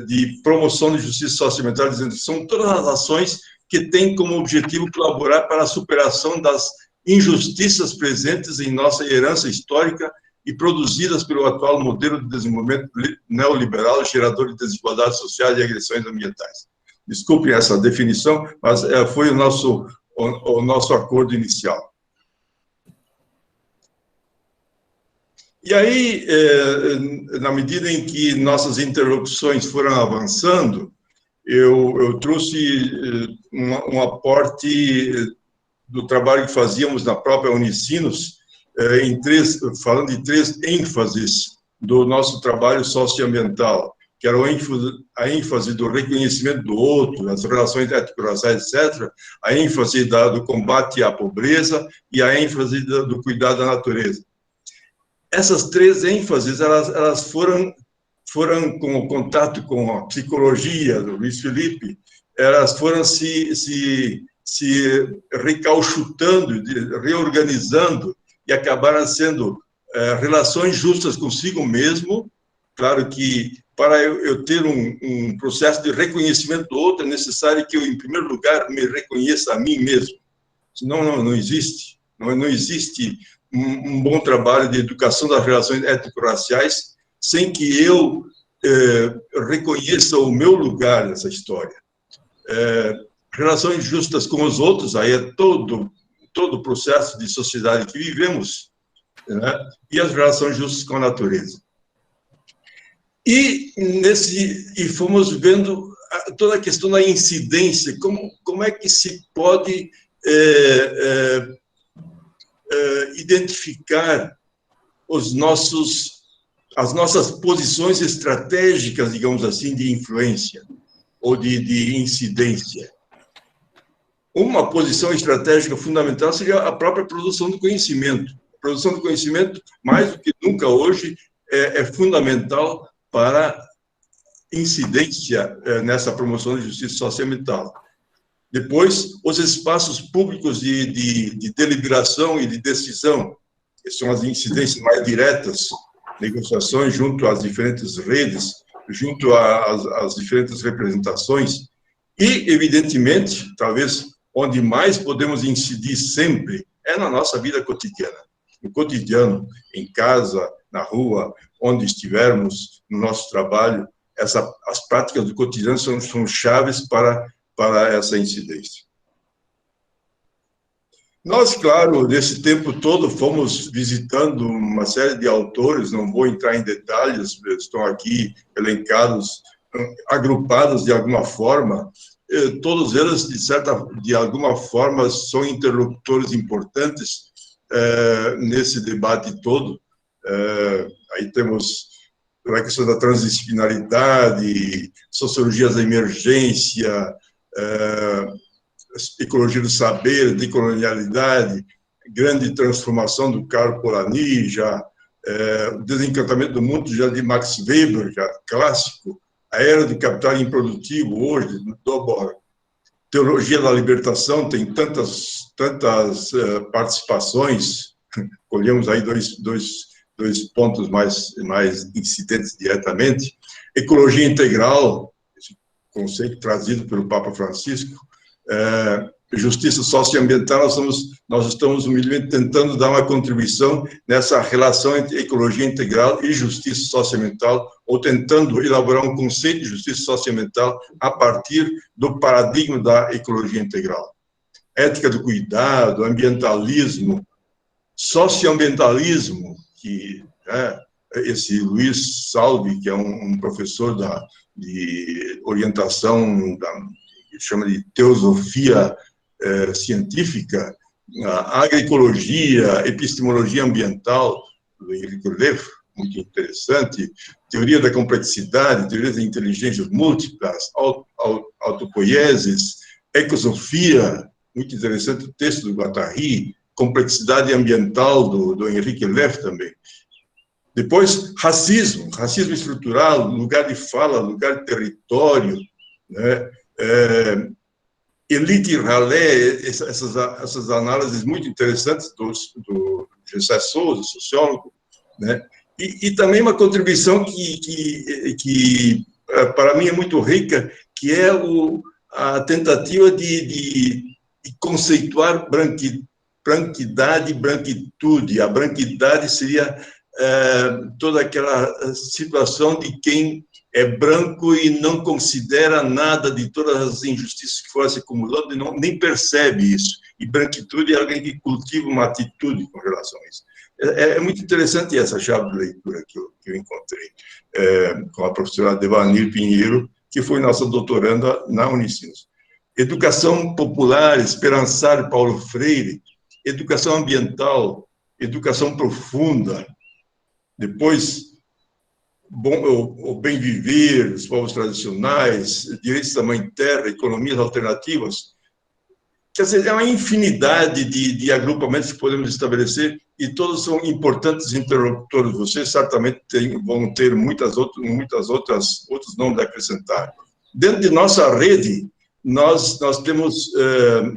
de promoção de justiça socioambiental, dizendo que são todas as ações que têm como objetivo colaborar para a superação das injustiças presentes em nossa herança histórica e produzidas pelo atual modelo de desenvolvimento neoliberal, gerador de desigualdades sociais e agressões ambientais. Desculpem essa definição, mas foi o nosso acordo inicial. E aí, na medida em que nossas interlocuções foram avançando, eu trouxe um aporte do trabalho que fazíamos na própria Unicinos, falando de três ênfases do nosso trabalho socioambiental, que era a ênfase do reconhecimento do outro, as relações étnico-raciais, etc., a ênfase do combate à pobreza e a ênfase do cuidado da natureza. essas três ênfases, elas foram com o contato com a psicologia do Luiz Felipe, elas foram se recauchutando, reorganizando, e acabaram sendo relações justas consigo mesmo. Claro que, para eu ter um processo de reconhecimento do outro, é necessário que eu, em primeiro lugar, me reconheça a mim mesmo. Senão, não existe. Não existe um bom trabalho de educação das relações étnico-raciais sem que eu reconheça o meu lugar nessa história. Relações justas com os outros, aí é todo o processo de sociedade que vivemos, né? E as relações justas com a natureza. E fomos vendo toda a questão da incidência, como é que se pode identificar as nossas posições estratégicas, digamos assim, de influência ou de incidência. Uma posição estratégica fundamental seria a própria produção do conhecimento. A produção do conhecimento, mais do que nunca hoje, é fundamental para incidência nessa promoção de justiça socioambiental. Depois, os espaços públicos de deliberação e de decisão, que são as incidências mais diretas, negociações junto às diferentes redes, junto às diferentes representações, e, evidentemente, talvez onde mais podemos incidir sempre é na nossa vida cotidiana. No cotidiano, em casa, na rua, onde estivermos, no nosso trabalho, as práticas do cotidiano são chaves para essa incidência. Nós, claro, nesse tempo todo, fomos visitando uma série de autores, não vou entrar em detalhes, estão aqui elencados, agrupados de alguma forma. Todos eles, de alguma forma, são interlocutores importantes nesse debate todo. Aí temos a questão da transdisciplinaridade, sociologia da emergência, ecologia do saber, decolonialidade, grande transformação do Karl Polanyi, o desencantamento do mundo já de Max Weber, já clássico, a era do capital improdutivo hoje, do Dobor, teologia da libertação, tem tantas participações, colhemos aí dois pontos mais incidentes diretamente. Ecologia integral, esse conceito trazido pelo Papa Francisco, justiça socioambiental, nós estamos humildemente tentando dar uma contribuição nessa relação entre ecologia integral e justiça socioambiental, ou tentando elaborar um conceito de justiça socioambiental a partir do paradigma da ecologia integral. Ética do cuidado, ambientalismo, socioambientalismo, que esse Luiz Salvi, que é um professor de orientação, que chama de teosofia científica, a agroecologia, epistemologia ambiental, do Henrique Lefebvre, muito interessante, teoria da complexidade, teoria das inteligências múltiplas, autopoieses, ecosofia, muito interessante o texto do Guattari, complexidade ambiental do Henrique Lefebvre também. Depois, racismo estrutural, lugar de fala, lugar de território, né? Elite e ralé, essas análises muito interessantes do José Souza, sociólogo, né? E também uma contribuição que para mim é muito rica, que é a tentativa de conceituar branquidade e branquitude. A branquidade seria toda aquela situação de quem é branco e não considera nada de todas as injustiças que foram se acumulando e nem percebe isso. E branquitude é alguém que cultiva uma atitude com relação a isso. É muito interessante essa chave de leitura que eu encontrei com a professora Devanir Pinheiro, que foi nossa doutoranda na Unicinos. Educação popular, Esperançar Paulo Freire, educação ambiental, educação profunda, depois o bem viver dos povos tradicionais, direitos da mãe terra, economias alternativas. quer dizer, é uma infinidade de agrupamentos que podemos estabelecer e todos são importantes interlocutores. Vocês certamente vão ter muitos outros nomes a acrescentar. Dentro de nossa rede, nós temos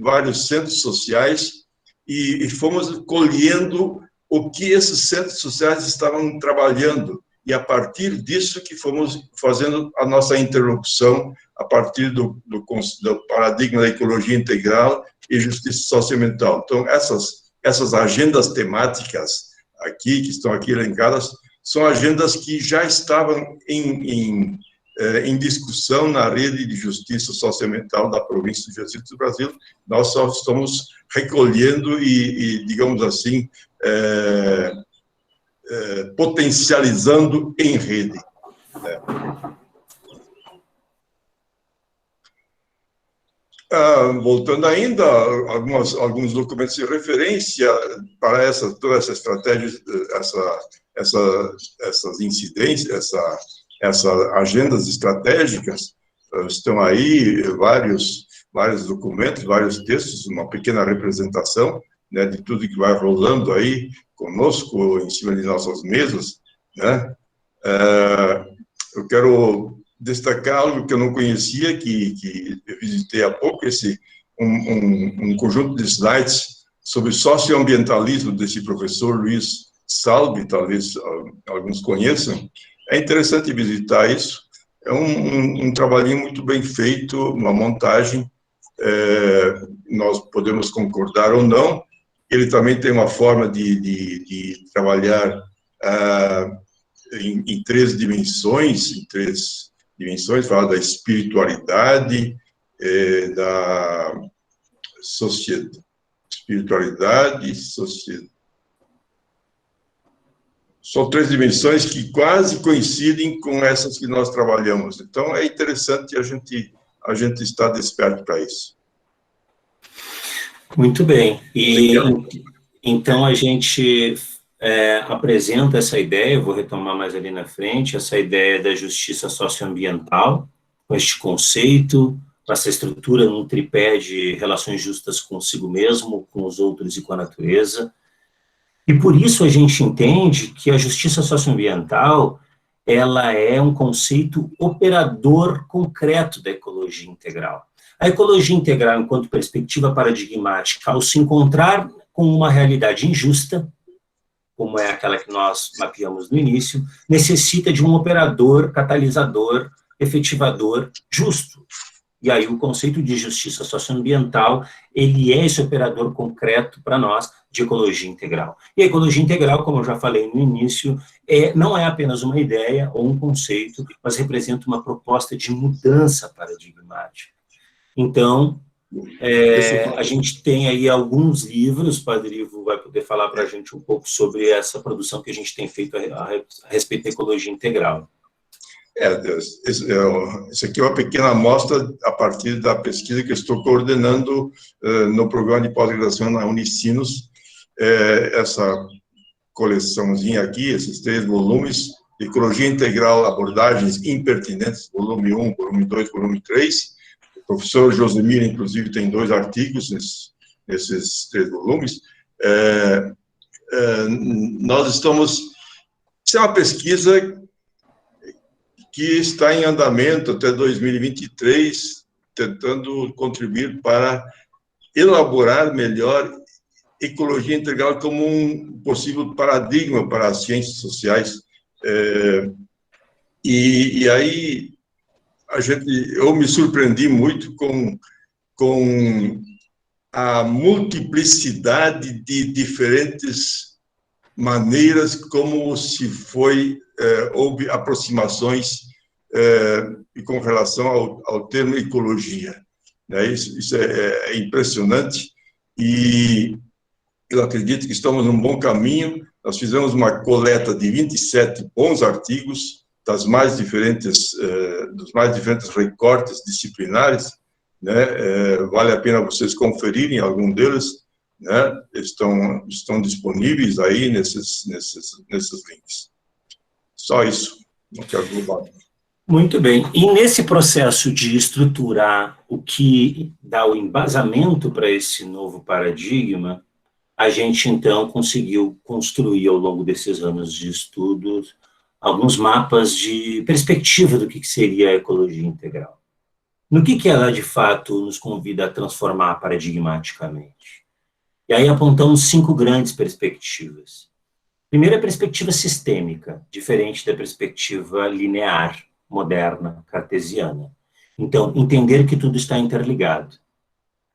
vários centros sociais e fomos colhendo o que esses centros sociais estavam trabalhando. E, a partir disso, que fomos fazendo a nossa interlocução a partir do paradigma da ecologia integral e justiça socioambiental. Então, essas agendas temáticas aqui, que estão aqui elencadas, são agendas que já estavam em discussão na rede de justiça socioambiental da província de Juiz do Brasil. Nós só estamos recolhendo e digamos assim, potencializando em rede. Voltando ainda, alguns documentos de referência para toda essa estratégia, essas incidências, essas agendas estratégicas, estão aí vários documentos, vários textos, uma pequena representação, né, de tudo que vai rolando aí conosco, em cima de nossas mesas, né? Eu quero destacar algo que eu não conhecia, que eu visitei há pouco, um conjunto de slides sobre socioambientalismo desse professor Luiz Salvi, talvez alguns conheçam. É interessante visitar isso. É um trabalhinho muito bem feito, uma montagem, nós podemos concordar ou não. Ele também tem uma forma de trabalhar em três dimensões, fala da espiritualidade, da sociedade, são três dimensões que quase coincidem com essas que nós trabalhamos. Então, é interessante a gente estar desperto para isso. Muito bem. E então a gente apresenta essa ideia, eu vou retomar mais ali na frente, essa ideia da justiça socioambiental, com este conceito, com essa estrutura num tripé de relações justas consigo mesmo, com os outros e com a natureza. E por isso a gente entende que a justiça socioambiental, ela é um conceito operador concreto da ecologia integral. A ecologia integral, enquanto perspectiva paradigmática, ao se encontrar com uma realidade injusta, como é aquela que nós mapeamos no início, necessita de um operador, catalisador, efetivador justo. E aí o conceito de justiça socioambiental, ele é esse operador concreto para nós de ecologia integral. E a ecologia integral, como eu já falei no início, não é apenas uma ideia ou um conceito, mas representa uma proposta de mudança paradigmática. Então, a gente tem aí alguns livros, o Padre Ivo vai poder falar para a gente um pouco sobre essa produção que a gente tem feito a respeito da ecologia integral. Isso aqui é uma pequena amostra a partir da pesquisa que eu estou coordenando no programa de pós-graduação na Unicinos, essa coleçãozinha aqui, esses 3 volumes, Ecologia Integral, Abordagens Impertinentes, volume 1, volume 2, volume 3. O professor Josemir, inclusive, tem 2 artigos nesses 3 volumes. Nós estamos... Isso é uma pesquisa que está em andamento até 2023, tentando contribuir para elaborar melhor ecologia integral como um possível paradigma para as ciências sociais. E aí, eu me surpreendi muito com a multiplicidade de diferentes maneiras como se houve aproximações e com relação ao termo ecologia. Isso é impressionante e eu acredito que estamos num bom caminho. Nós fizemos uma coleta de 27 bons artigos dos mais diferentes recortes disciplinares, né? Vale a pena vocês conferirem algum deles, né? Estão disponíveis aí nesses links. Só isso, não quero global. Muito bem. E nesse processo de estruturar o que dá o embasamento para esse novo paradigma, a gente, então, conseguiu construir, ao longo desses anos de estudos, alguns mapas de perspectiva do que seria a ecologia integral. No que ela, de fato, nos convida a transformar paradigmaticamente? E aí apontamos 5 grandes perspectivas. Primeiro, a perspectiva sistêmica, diferente da perspectiva linear, moderna, cartesiana. Então, entender que tudo está interligado.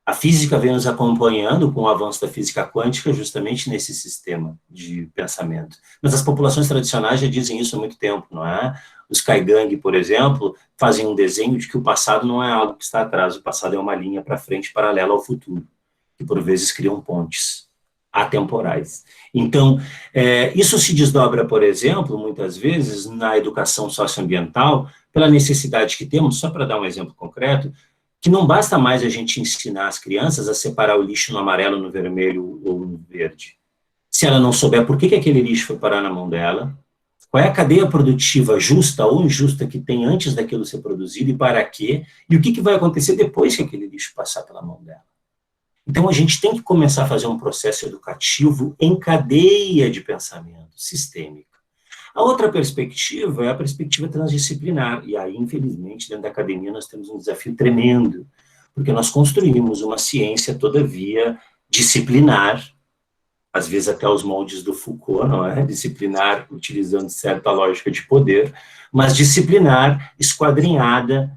A física vem nos acompanhando com o avanço da física quântica justamente nesse sistema de pensamento. Mas as populações tradicionais já dizem isso há muito tempo, não é? Os Kaigang, por exemplo, fazem um desenho de que o passado não é algo que está atrás, o passado é uma linha para frente paralela ao futuro, que por vezes criam pontes atemporais. Então, isso se desdobra, por exemplo, muitas vezes, na educação socioambiental, pela necessidade que temos, só para dar um exemplo concreto, que não basta mais a gente ensinar as crianças a separar o lixo no amarelo, no vermelho ou no verde. Se ela não souber por que aquele lixo foi parar na mão dela, qual é a cadeia produtiva justa ou injusta que tem antes daquilo ser produzido e para quê, e o que vai acontecer depois que aquele lixo passar pela mão dela. Então, a gente tem que começar a fazer um processo educativo em cadeia de pensamento sistêmico. A outra perspectiva é a perspectiva transdisciplinar, e aí, infelizmente, dentro da academia nós temos um desafio tremendo, porque nós construímos uma ciência, todavia, disciplinar, às vezes até os moldes do Foucault, não é? Disciplinar, utilizando certa lógica de poder, mas disciplinar, esquadrinhada,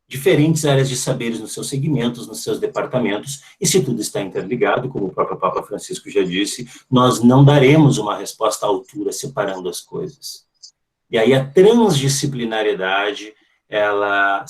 diferentes áreas de saberes nos seus segmentos, nos seus departamentos, e se tudo está interligado, como o próprio Papa Francisco já disse, nós não daremos uma resposta à altura separando as coisas. E aí a transdisciplinariedade, ela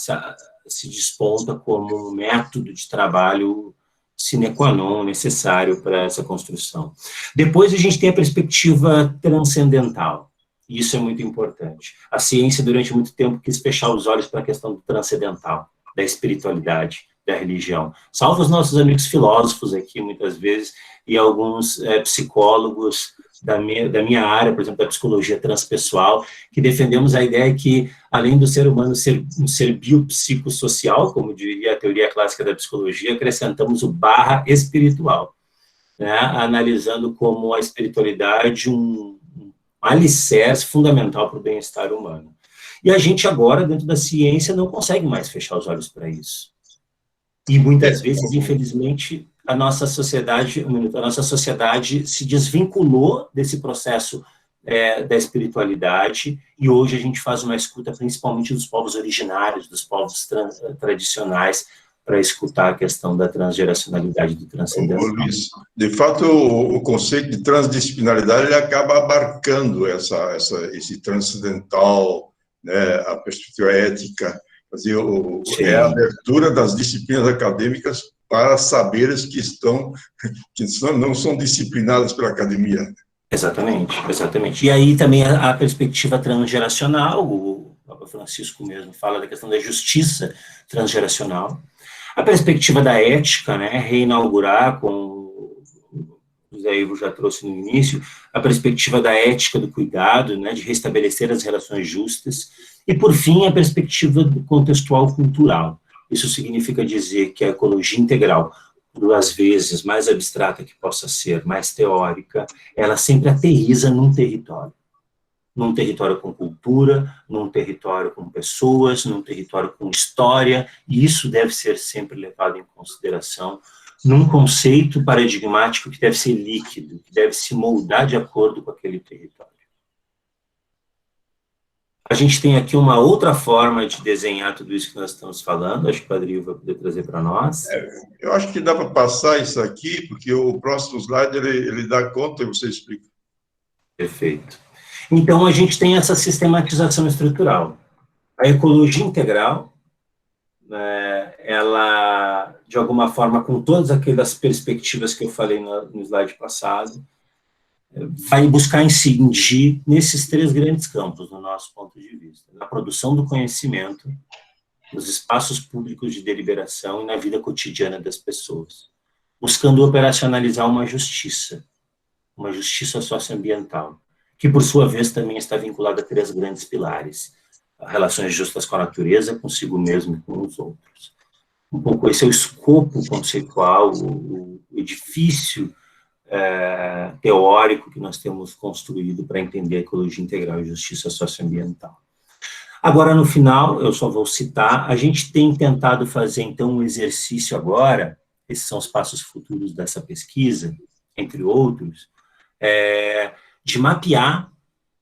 se desponta como um método de trabalho sine qua non, necessário para essa construção. Depois a gente tem a perspectiva transcendental. Isso é muito importante. A ciência, durante muito tempo, quis fechar os olhos para a questão do transcendental, da espiritualidade, da religião. Salvo os nossos amigos filósofos aqui, muitas vezes, e alguns psicólogos da minha área, por exemplo, da psicologia transpessoal, que defendemos a ideia que, além do ser humano ser um ser biopsicossocial, como diria a teoria clássica da psicologia, acrescentamos o / espiritual, né? Analisando como a espiritualidade um alicerce fundamental para o bem-estar humano. E a gente agora, dentro da ciência, não consegue mais fechar os olhos para isso. E muitas vezes, infelizmente, a nossa sociedade se desvinculou desse processo da espiritualidade, e hoje a gente faz uma escuta principalmente dos povos originários, dos povos tradicionais, para escutar a questão da transgeracionalidade do transcendental. Luiz, de fato, o conceito de transdisciplinaridade ele acaba abarcando esse transcendental, né, a perspectiva ética, a abertura das disciplinas acadêmicas para saberes que não são disciplinados pela academia. Exatamente, exatamente. E aí também a perspectiva transgeracional, o Papa Francisco mesmo fala da questão da justiça transgeracional. A perspectiva da ética, né, reinaugurar, como o Zé Ivo já trouxe no início, a perspectiva da ética do cuidado, né, de restabelecer as relações justas, e, por fim, a perspectiva contextual cultural. Isso significa dizer que a ecologia integral, por às vezes mais abstrata que possa ser, mais teórica, ela sempre aterriza num território com cultura, num território com pessoas, num território com história, e isso deve ser sempre levado em consideração num conceito paradigmático que deve ser líquido, que deve se moldar de acordo com aquele território. A gente tem aqui uma outra forma de desenhar tudo isso que nós estamos falando, acho que o Padre Ivo vai poder trazer para nós. Eu acho que dá para passar isso aqui, porque o próximo slide ele dá conta e você explica. Perfeito. Então, a gente tem essa sistematização estrutural. A ecologia integral, ela, de alguma forma, com todas aquelas perspectivas que eu falei no slide passado, vai buscar incidir nesses 3 grandes campos, no nosso ponto de vista. Na produção do conhecimento, nos espaços públicos de deliberação e na vida cotidiana das pessoas, buscando operacionalizar uma justiça socioambiental, que, por sua vez, também está vinculada a 3 grandes pilares: relações justas com a natureza, consigo mesmo e com os outros. Um pouco esse é o escopo conceitual, o edifício teórico que nós temos construído para entender a ecologia integral e justiça socioambiental. Agora, no final, eu só vou citar, a gente tem tentado fazer, então, um exercício agora, esses são os passos futuros dessa pesquisa, entre outros, de mapear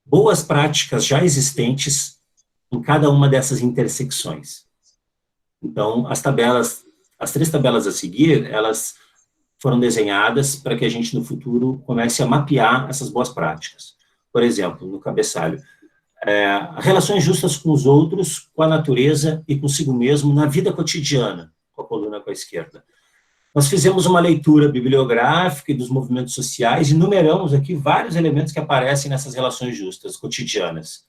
boas práticas já existentes em cada uma dessas intersecções. Então, as 3 tabelas a seguir, elas foram desenhadas para que a gente, no futuro, comece a mapear essas boas práticas. Por exemplo, no cabeçalho, relações justas com os outros, com a natureza e consigo mesmo na vida cotidiana, com a coluna com a esquerda. Nós fizemos uma leitura bibliográfica e dos movimentos sociais e numeramos aqui vários elementos que aparecem nessas relações justas cotidianas.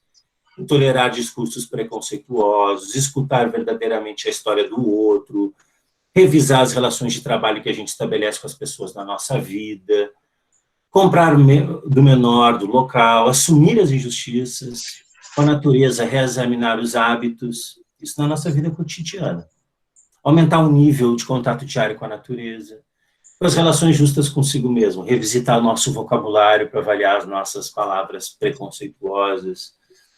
Tolerar discursos preconceituosos, escutar verdadeiramente a história do outro, revisar as relações de trabalho que a gente estabelece com as pessoas na nossa vida, comprar do menor, do local, assumir as injustiças, com a natureza, reexaminar os hábitos, isso na nossa vida cotidiana. Aumentar o nível de contato diário com a natureza, com as relações justas consigo mesmo, revisitar o nosso vocabulário para avaliar as nossas palavras preconceituosas,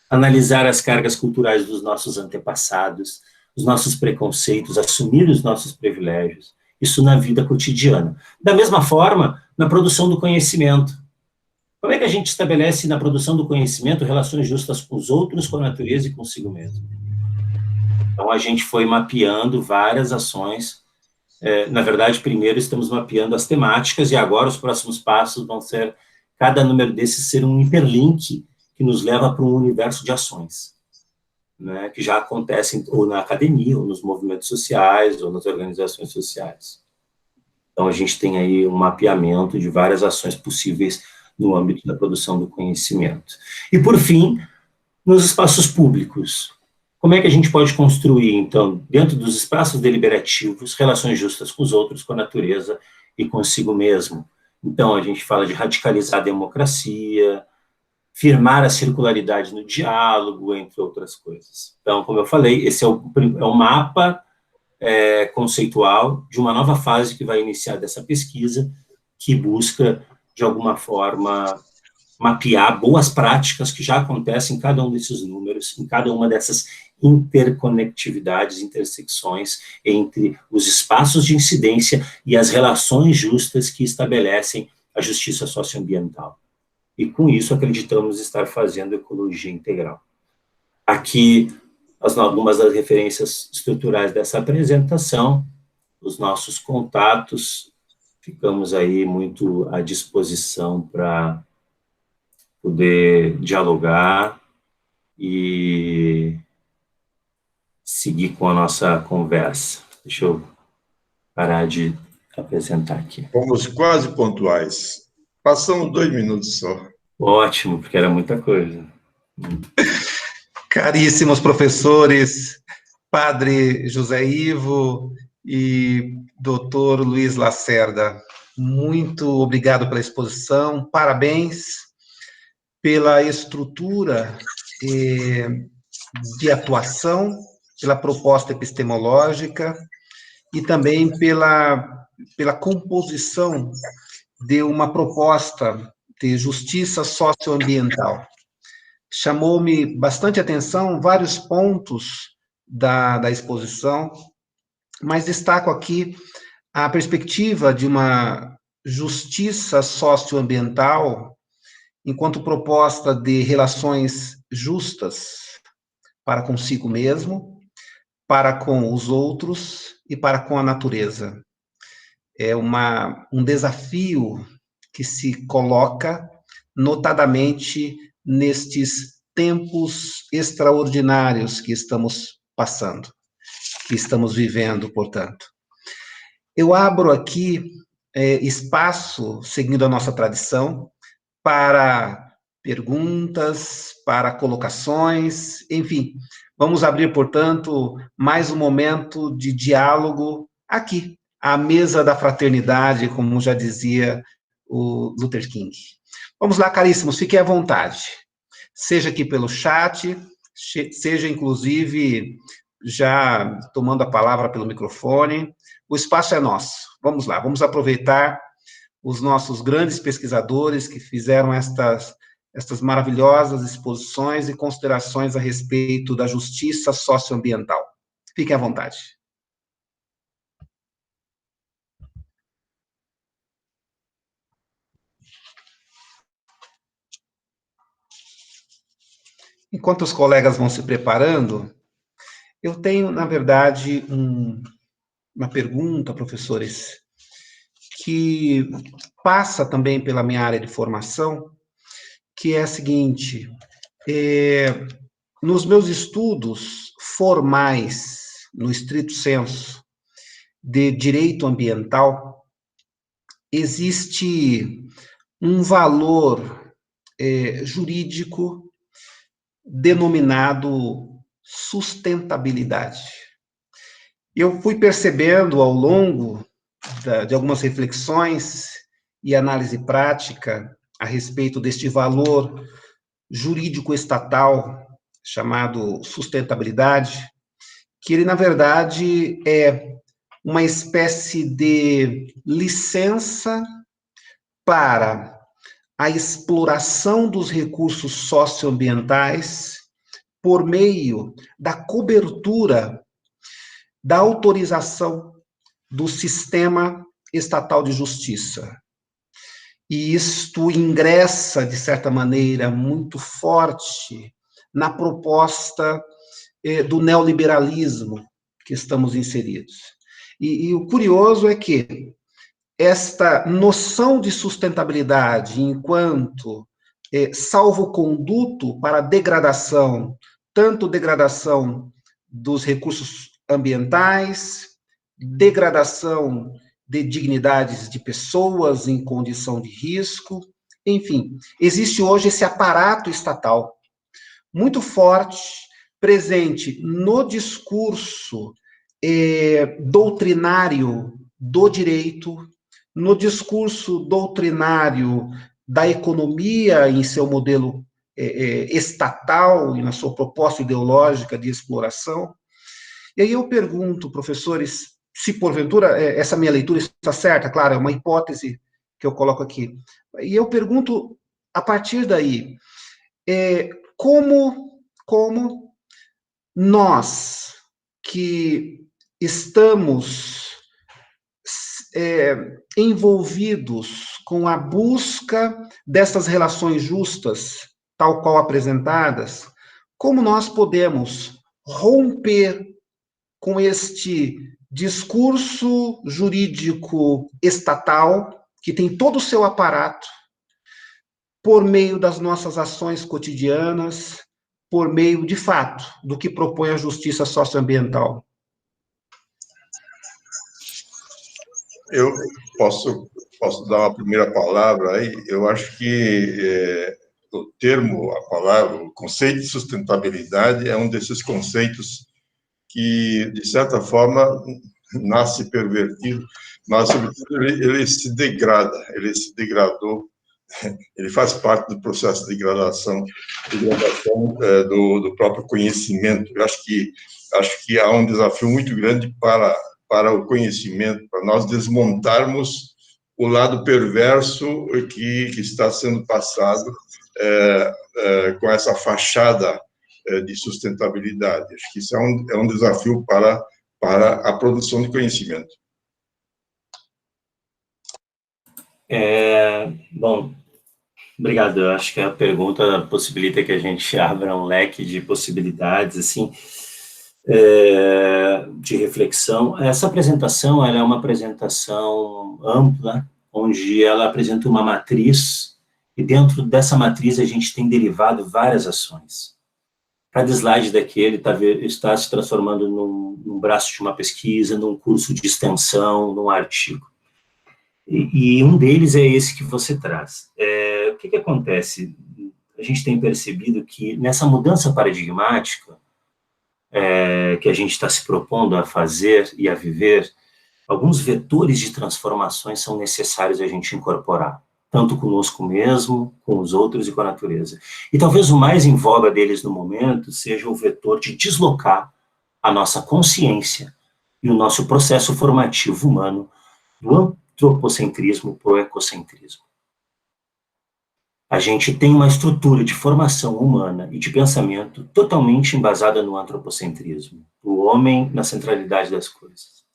analisar as cargas culturais dos nossos antepassados, os nossos preconceitos, assumir os nossos privilégios, isso na vida cotidiana. Da mesma forma, na produção do conhecimento. Como é que a gente estabelece na produção do conhecimento relações justas com os outros, com a natureza e consigo mesmo? Então, a gente foi mapeando várias ações. Na verdade, primeiro estamos mapeando as temáticas e agora os próximos passos vão ser, cada número desses ser um hiperlink que nos leva para um universo de ações, né, que já acontecem ou na academia, ou nos movimentos sociais, ou nas organizações sociais. Então, a gente tem aí um mapeamento de várias ações possíveis no âmbito da produção do conhecimento. E, por fim, nos espaços públicos. Como é que a gente pode construir, então, dentro dos espaços deliberativos, relações justas com os outros, com a natureza e consigo mesmo? Então, a gente fala de radicalizar a democracia, firmar a circularidade no diálogo, entre outras coisas. Então, como eu falei, esse é o mapa conceitual de uma nova fase que vai iniciar dessa pesquisa, que busca, de alguma forma, mapear boas práticas que já acontecem em cada um desses números, em cada uma dessas interconectividades, intersecções entre os espaços de incidência e as relações justas que estabelecem a justiça socioambiental. E, com isso, acreditamos estar fazendo ecologia integral. Aqui, algumas das referências estruturais dessa apresentação, os nossos contatos, ficamos aí muito à disposição para poder dialogar e seguir com a nossa conversa. Deixa eu parar de apresentar aqui. Fomos quase pontuais. Passamos 2 minutos só. Ótimo, porque era muita coisa. Caríssimos professores, Padre José Ivo e Dr. Luiz Lacerda, muito obrigado pela exposição, parabéns pela estrutura de atuação, pela proposta epistemológica e também pela composição de uma proposta de justiça socioambiental. Chamou-me bastante atenção vários pontos da exposição, mas destaco aqui a perspectiva de uma justiça socioambiental enquanto proposta de relações justas para consigo mesmo, para com os outros e para com a natureza. É um desafio que se coloca, notadamente, nestes tempos extraordinários que estamos passando, que estamos vivendo, portanto. Eu abro aqui espaço, seguindo a nossa tradição, para perguntas, para colocações, enfim, vamos abrir, portanto, mais um momento de diálogo aqui, à mesa da fraternidade, como já dizia o Luther King. Vamos lá, caríssimos, fiquem à vontade. Seja aqui pelo chat, seja, inclusive, já tomando a palavra pelo microfone. O espaço é nosso. Vamos lá, vamos aproveitar os nossos grandes pesquisadores que fizeram estas maravilhosas exposições e considerações a respeito da justiça socioambiental. Fiquem à vontade. Enquanto os colegas vão se preparando, eu tenho, na verdade, uma pergunta, professores, que passa também pela minha área de formação, que é a seguinte: nos meus estudos formais, no estrito senso, de direito ambiental, existe um valor jurídico denominado sustentabilidade. Eu fui percebendo ao longo de algumas reflexões e análise prática a respeito deste valor jurídico estatal chamado sustentabilidade, que ele, na verdade, é uma espécie de licença para a exploração dos recursos socioambientais por meio da cobertura da autorização do sistema estatal de justiça. E isto ingressa, de certa maneira, muito forte na proposta do neoliberalismo que estamos inseridos. E o curioso é que esta noção de sustentabilidade enquanto salvo-conduto para a degradação, tanto degradação dos recursos ambientais, degradação de dignidades de pessoas em condição de risco, enfim, existe hoje esse aparato estatal muito forte, presente no discurso doutrinário do direito, no discurso doutrinário da economia em seu modelo estatal e na sua proposta ideológica de exploração. E aí eu pergunto, professores, se porventura essa minha leitura está certa, claro, é uma hipótese que eu coloco aqui, e eu pergunto, a partir daí, como nós que estamos envolvidos com a busca dessas relações justas, tal qual apresentadas, como nós podemos romper com este discurso jurídico estatal, que tem todo o seu aparato, por meio das nossas ações cotidianas, por meio, de fato, do que propõe a justiça socioambiental. Eu posso dar uma primeira palavra aí. Eu acho que o termo, a palavra, o conceito de sustentabilidade é um desses conceitos que, de certa forma, nasce pervertido, mas, sobretudo, ele se degrada, ele se degradou, ele faz parte do processo de degradação do próprio conhecimento. Eu acho que há um desafio muito grande para o conhecimento, para nós desmontarmos o lado perverso que está sendo passado com essa fachada de sustentabilidade. Acho que isso é um desafio para a produção de conhecimento. Bom, obrigado. Eu acho que a pergunta possibilita que a gente abra um leque de possibilidades, assim, de reflexão. Essa apresentação, ela é uma apresentação ampla, onde ela apresenta uma matriz, e dentro dessa matriz a gente tem derivado várias ações. Cada slide daquele está se transformando num braço de uma pesquisa, num curso de extensão, num artigo. E um deles é esse que você traz. O que acontece? A gente tem percebido que nessa mudança paradigmática que a gente está se propondo a fazer e a viver, alguns vetores de transformações são necessários a gente incorporar. tanto conosco mesmo, com os outros e com a natureza. E talvez o mais em voga deles no momento seja o vetor de deslocar a nossa consciência e o nosso processo formativo humano do antropocentrismo para o ecocentrismo. A gente tem uma estrutura de formação humana e de pensamento totalmente embasada no antropocentrismo, o homem na centralidade das coisas.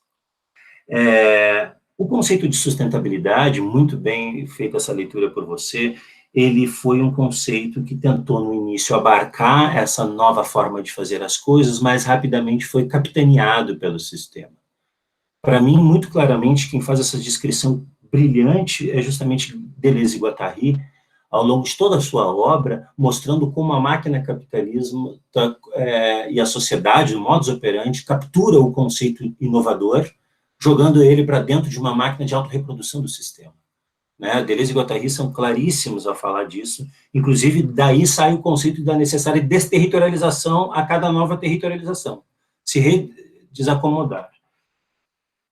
O conceito de sustentabilidade, muito bem feita essa leitura por você, ele foi um conceito que tentou, no início, abarcar essa nova forma de fazer as coisas, mas rapidamente foi capitaneado pelo sistema. Para mim, muito claramente, quem faz essa descrição brilhante é justamente Deleuze e Guattari, ao longo de toda a sua obra, mostrando como a máquina capitalismo e a sociedade, o modus operandi, captura o conceito inovador, jogando ele para dentro de uma máquina de autorreprodução do sistema. Deleuze e Guattari são claríssimos ao falar disso, inclusive daí sai o conceito da necessária desterritorialização a cada nova territorialização, se desacomodar.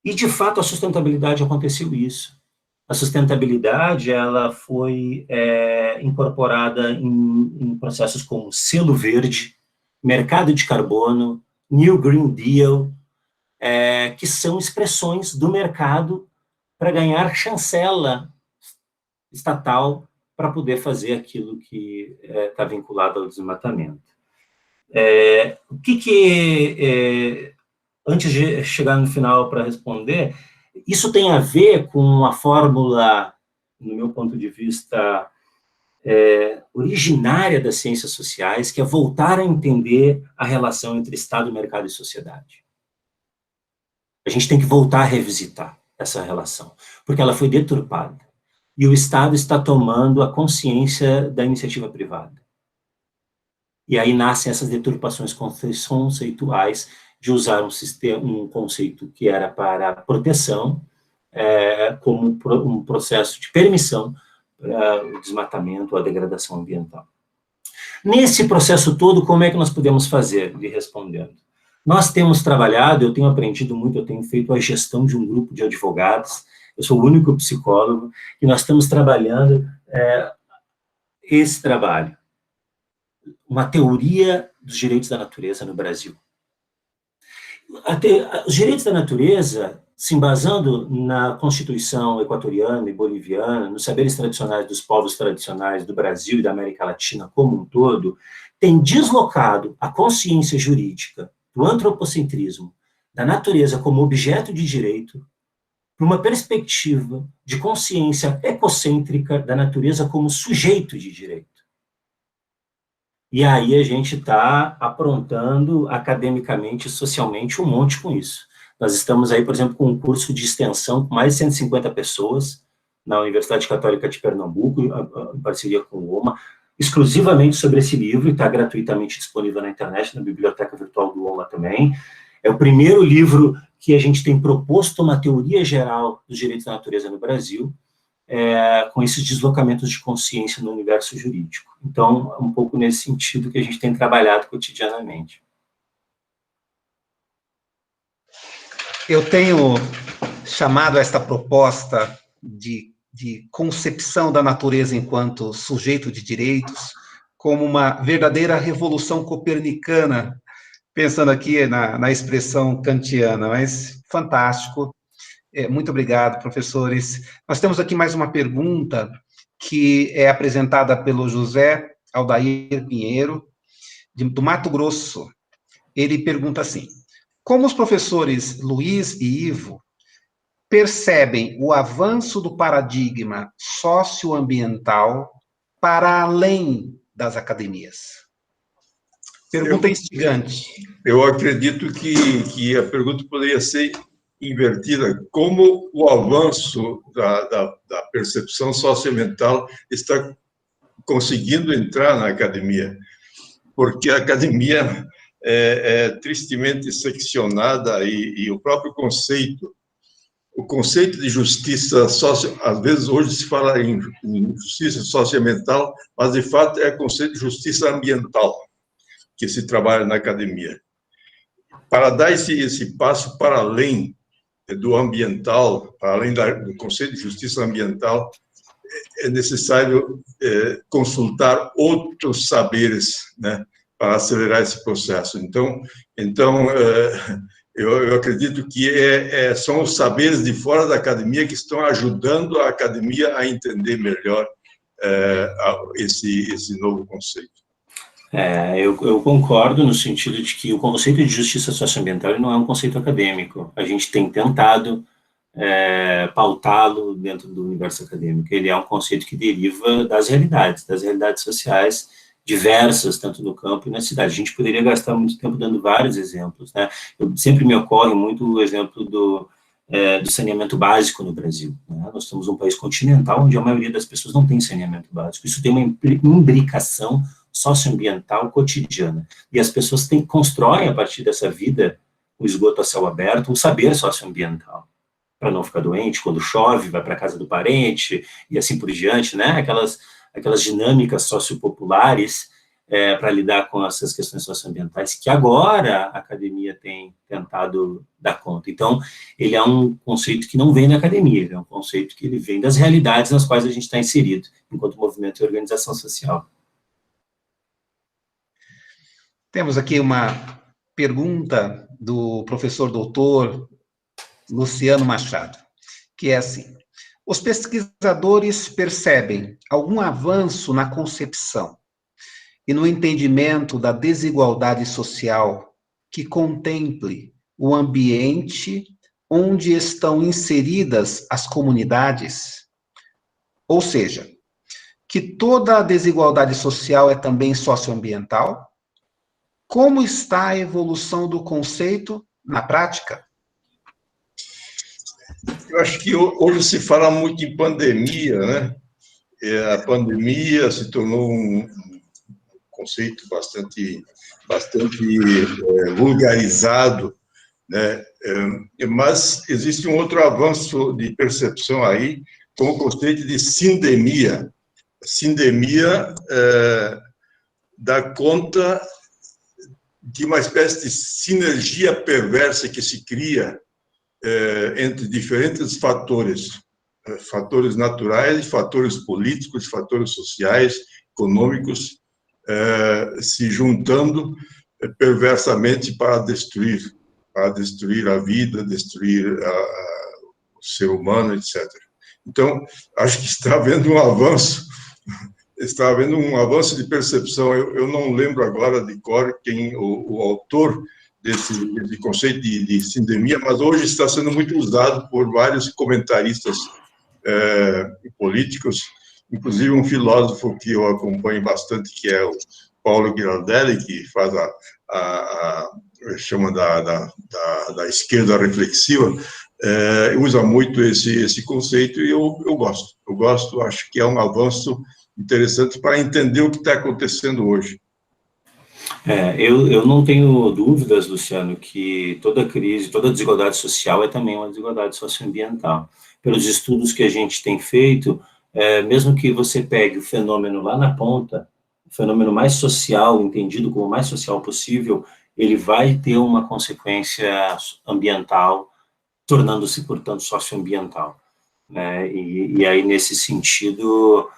E, de fato, a sustentabilidade aconteceu isso. A sustentabilidade, ela foi incorporada em processos como selo verde, mercado de carbono, New Green Deal, que são expressões do mercado para ganhar chancela estatal para poder fazer aquilo que está vinculado ao desmatamento. Antes de chegar no final para responder, isso tem a ver com a fórmula, no meu ponto de vista, originária das ciências sociais, que é voltar a entender a relação entre Estado, mercado e sociedade. A gente tem que voltar a revisitar essa relação, porque ela foi deturpada. E o Estado está tomando a consciência da iniciativa privada. E aí nascem essas deturpações conceituais de usar um conceito que era para proteção, como um processo de permissão para o desmatamento, a degradação ambiental. Nesse processo todo, como é que nós podemos fazer, lhe respondendo? Nós temos trabalhado, eu tenho aprendido muito, eu tenho feito a gestão de um grupo de advogados, eu sou o único psicólogo, e nós estamos trabalhando esse trabalho, uma teoria dos direitos da natureza no Brasil. Os direitos da natureza, se embasando na Constituição equatoriana e boliviana, nos saberes tradicionais dos povos tradicionais do Brasil e da América Latina como um todo, tem deslocado a consciência jurídica do antropocentrismo, da natureza como objeto de direito, para uma perspectiva de consciência ecocêntrica da natureza como sujeito de direito. E aí a gente está aprontando academicamente e socialmente um monte com isso. Nós estamos aí, por exemplo, com um curso de extensão com mais de 150 pessoas na Universidade Católica de Pernambuco, em parceria com o OMA, exclusivamente sobre esse livro, e está gratuitamente disponível na internet, na biblioteca virtual do OMA também. É o primeiro livro que a gente tem proposto uma teoria geral dos direitos da natureza no Brasil, com esses deslocamentos de consciência no universo jurídico. Então, é um pouco nesse sentido que a gente tem trabalhado cotidianamente. Eu tenho chamado esta proposta de concepção da natureza enquanto sujeito de direitos como uma verdadeira revolução copernicana, pensando aqui na expressão kantiana, mas fantástico. Muito obrigado, professores. Nós temos aqui mais uma pergunta que é apresentada pelo José Aldair Pinheiro, do Mato Grosso. Ele pergunta assim: como os professores Luiz e Ivo percebem o avanço do paradigma socioambiental para além das academias? Pergunta instigante. Eu acredito que a pergunta poderia ser invertida. Como o avanço da percepção socioambiental está conseguindo entrar na academia? Porque a academia é tristemente seccionada e o próprio conceito, o conceito de justiça às vezes hoje se fala em justiça socioambiental, mas de fato é conceito de justiça ambiental que se trabalha na academia. Para dar esse passo para além do ambiental, para além do conceito de justiça ambiental, é necessário consultar outros saberes, né, para acelerar esse processo. Então eu acredito que são os saberes de fora da academia que estão ajudando a academia a entender melhor esse novo conceito. Eu concordo no sentido de que o conceito de justiça socioambiental não é um conceito acadêmico. A gente tem tentado pautá-lo dentro do universo acadêmico. Ele é um conceito que deriva das realidades sociais diversas, tanto no campo e na cidade. A gente poderia gastar muito tempo dando vários exemplos, né? Sempre me ocorre muito o exemplo do saneamento básico no Brasil, né? Nós somos um país continental onde a maioria das pessoas não tem saneamento básico. Isso tem uma imbricação socioambiental cotidiana. E as pessoas constroem, a partir dessa vida, o esgoto a céu aberto, um saber socioambiental, para não ficar doente, quando chove, vai para a casa do parente, e assim por diante, né? Aquelas dinâmicas sociopopulares para lidar com essas questões socioambientais, que agora a academia tem tentado dar conta. Então, ele é um conceito que não vem da academia, ele é um conceito que ele vem das realidades nas quais a gente está inserido, enquanto movimento e organização social. Temos aqui uma pergunta do professor doutor Luciano Machado, que é assim: os pesquisadores percebem algum avanço na concepção e no entendimento da desigualdade social que contemple o ambiente onde estão inseridas as comunidades? Ou seja, que toda a desigualdade social é também socioambiental? Como está a evolução do conceito na prática? Eu acho que hoje se fala muito em pandemia, né? A pandemia se tornou um conceito bastante vulgarizado, né? Mas existe um outro avanço de percepção aí, com o conceito de sindemia. Sindemia dá conta de uma espécie de sinergia perversa que se cria entre diferentes fatores naturais, fatores políticos, fatores sociais, econômicos, se juntando perversamente para destruir a vida, destruir o ser humano, etc. Então, acho que está havendo um avanço de percepção. Eu não lembro agora de cor quem o autor desse conceito de sindemia, mas hoje está sendo muito usado por vários comentaristas políticos, inclusive um filósofo que eu acompanho bastante, que é o Paulo Girardelli, que faz chama da esquerda reflexiva, usa muito esse conceito, e eu gosto, acho que é um avanço interessante para entender o que está acontecendo hoje. Eu não tenho dúvidas, Luciano, que toda crise, toda desigualdade social é também uma desigualdade socioambiental. Pelos estudos que a gente tem feito, mesmo que você pegue o fenômeno lá na ponta, o fenômeno mais social, entendido como o mais social possível, ele vai ter uma consequência ambiental, tornando-se, portanto, socioambiental, né? E aí, nesse sentido,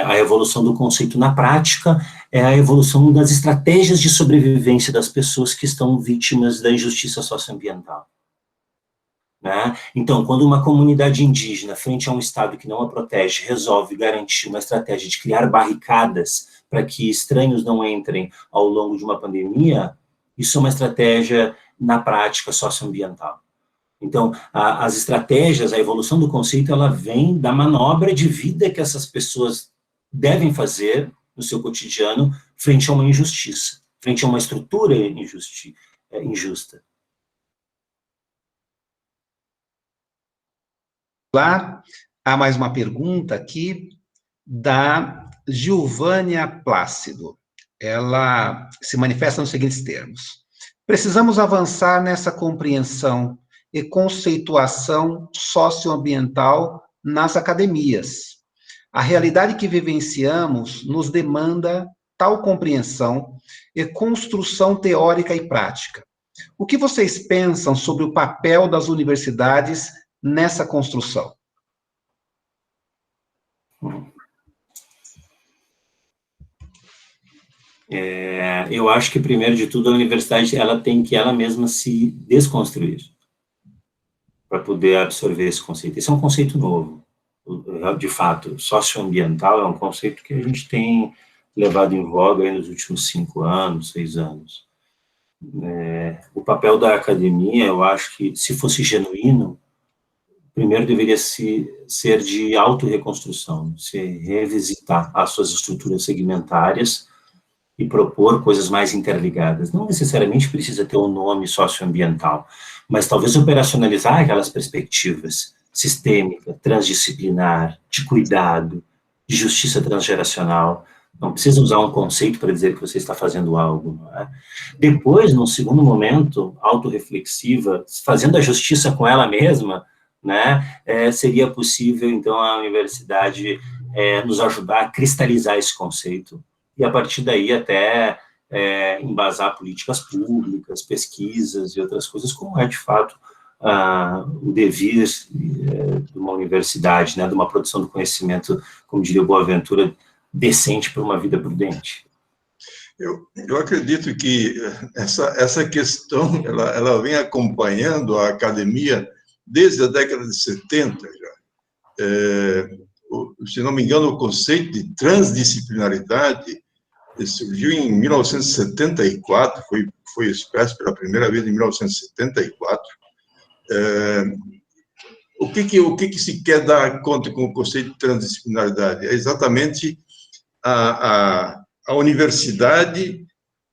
a evolução do conceito na prática é a evolução das estratégias de sobrevivência das pessoas que estão vítimas da injustiça socioambiental, né? Então, quando uma comunidade indígena, frente a um Estado que não a protege, resolve garantir uma estratégia de criar barricadas para que estranhos não entrem ao longo de uma pandemia, isso é uma estratégia, na prática, socioambiental. Então, as estratégias, a evolução do conceito, ela vem da manobra de vida que essas pessoas devem fazer no seu cotidiano frente a uma injustiça, frente a uma estrutura injusta. Lá, há mais uma pergunta aqui da Gilvânia Plácido. Ela se manifesta nos seguintes termos: precisamos avançar nessa compreensão e conceituação socioambiental nas academias. A realidade que vivenciamos nos demanda tal compreensão e construção teórica e prática. O que vocês pensam sobre o papel das universidades nessa construção? Eu acho que, primeiro de tudo, a universidade ela tem que ela mesma se desconstruir para poder absorver esse conceito. Esse é um conceito novo, de fato. Socioambiental é um conceito que a gente tem levado em voga aí nos últimos 5 anos, 6 anos. O papel da academia, eu acho que, se fosse genuíno, primeiro deveria ser de autorreconstrução, se revisitar as suas estruturas segmentárias e propor coisas mais interligadas. Não necessariamente precisa ter um nome socioambiental, mas talvez operacionalizar aquelas perspectivas sistêmica, transdisciplinar, de cuidado, de justiça transgeracional. Não precisa usar um conceito para dizer que você está fazendo algo. Não é? Depois, num segundo momento, autorreflexiva, fazendo a justiça com ela mesma, né, seria possível, então, a universidade nos ajudar a cristalizar esse conceito e, a partir daí, até embasar políticas públicas, pesquisas e outras coisas, como é, de fato, o devir de uma universidade, né, de uma produção do conhecimento, como diria o Boaventura, decente para uma vida prudente. Eu acredito que essa questão, ela vem acompanhando a academia desde a década de 70 já. Se não me engano, o conceito de transdisciplinaridade surgiu em 1974, foi expresso pela primeira vez em 1974. O que se quer dar conta com o conceito de transdisciplinaridade? É exatamente a universidade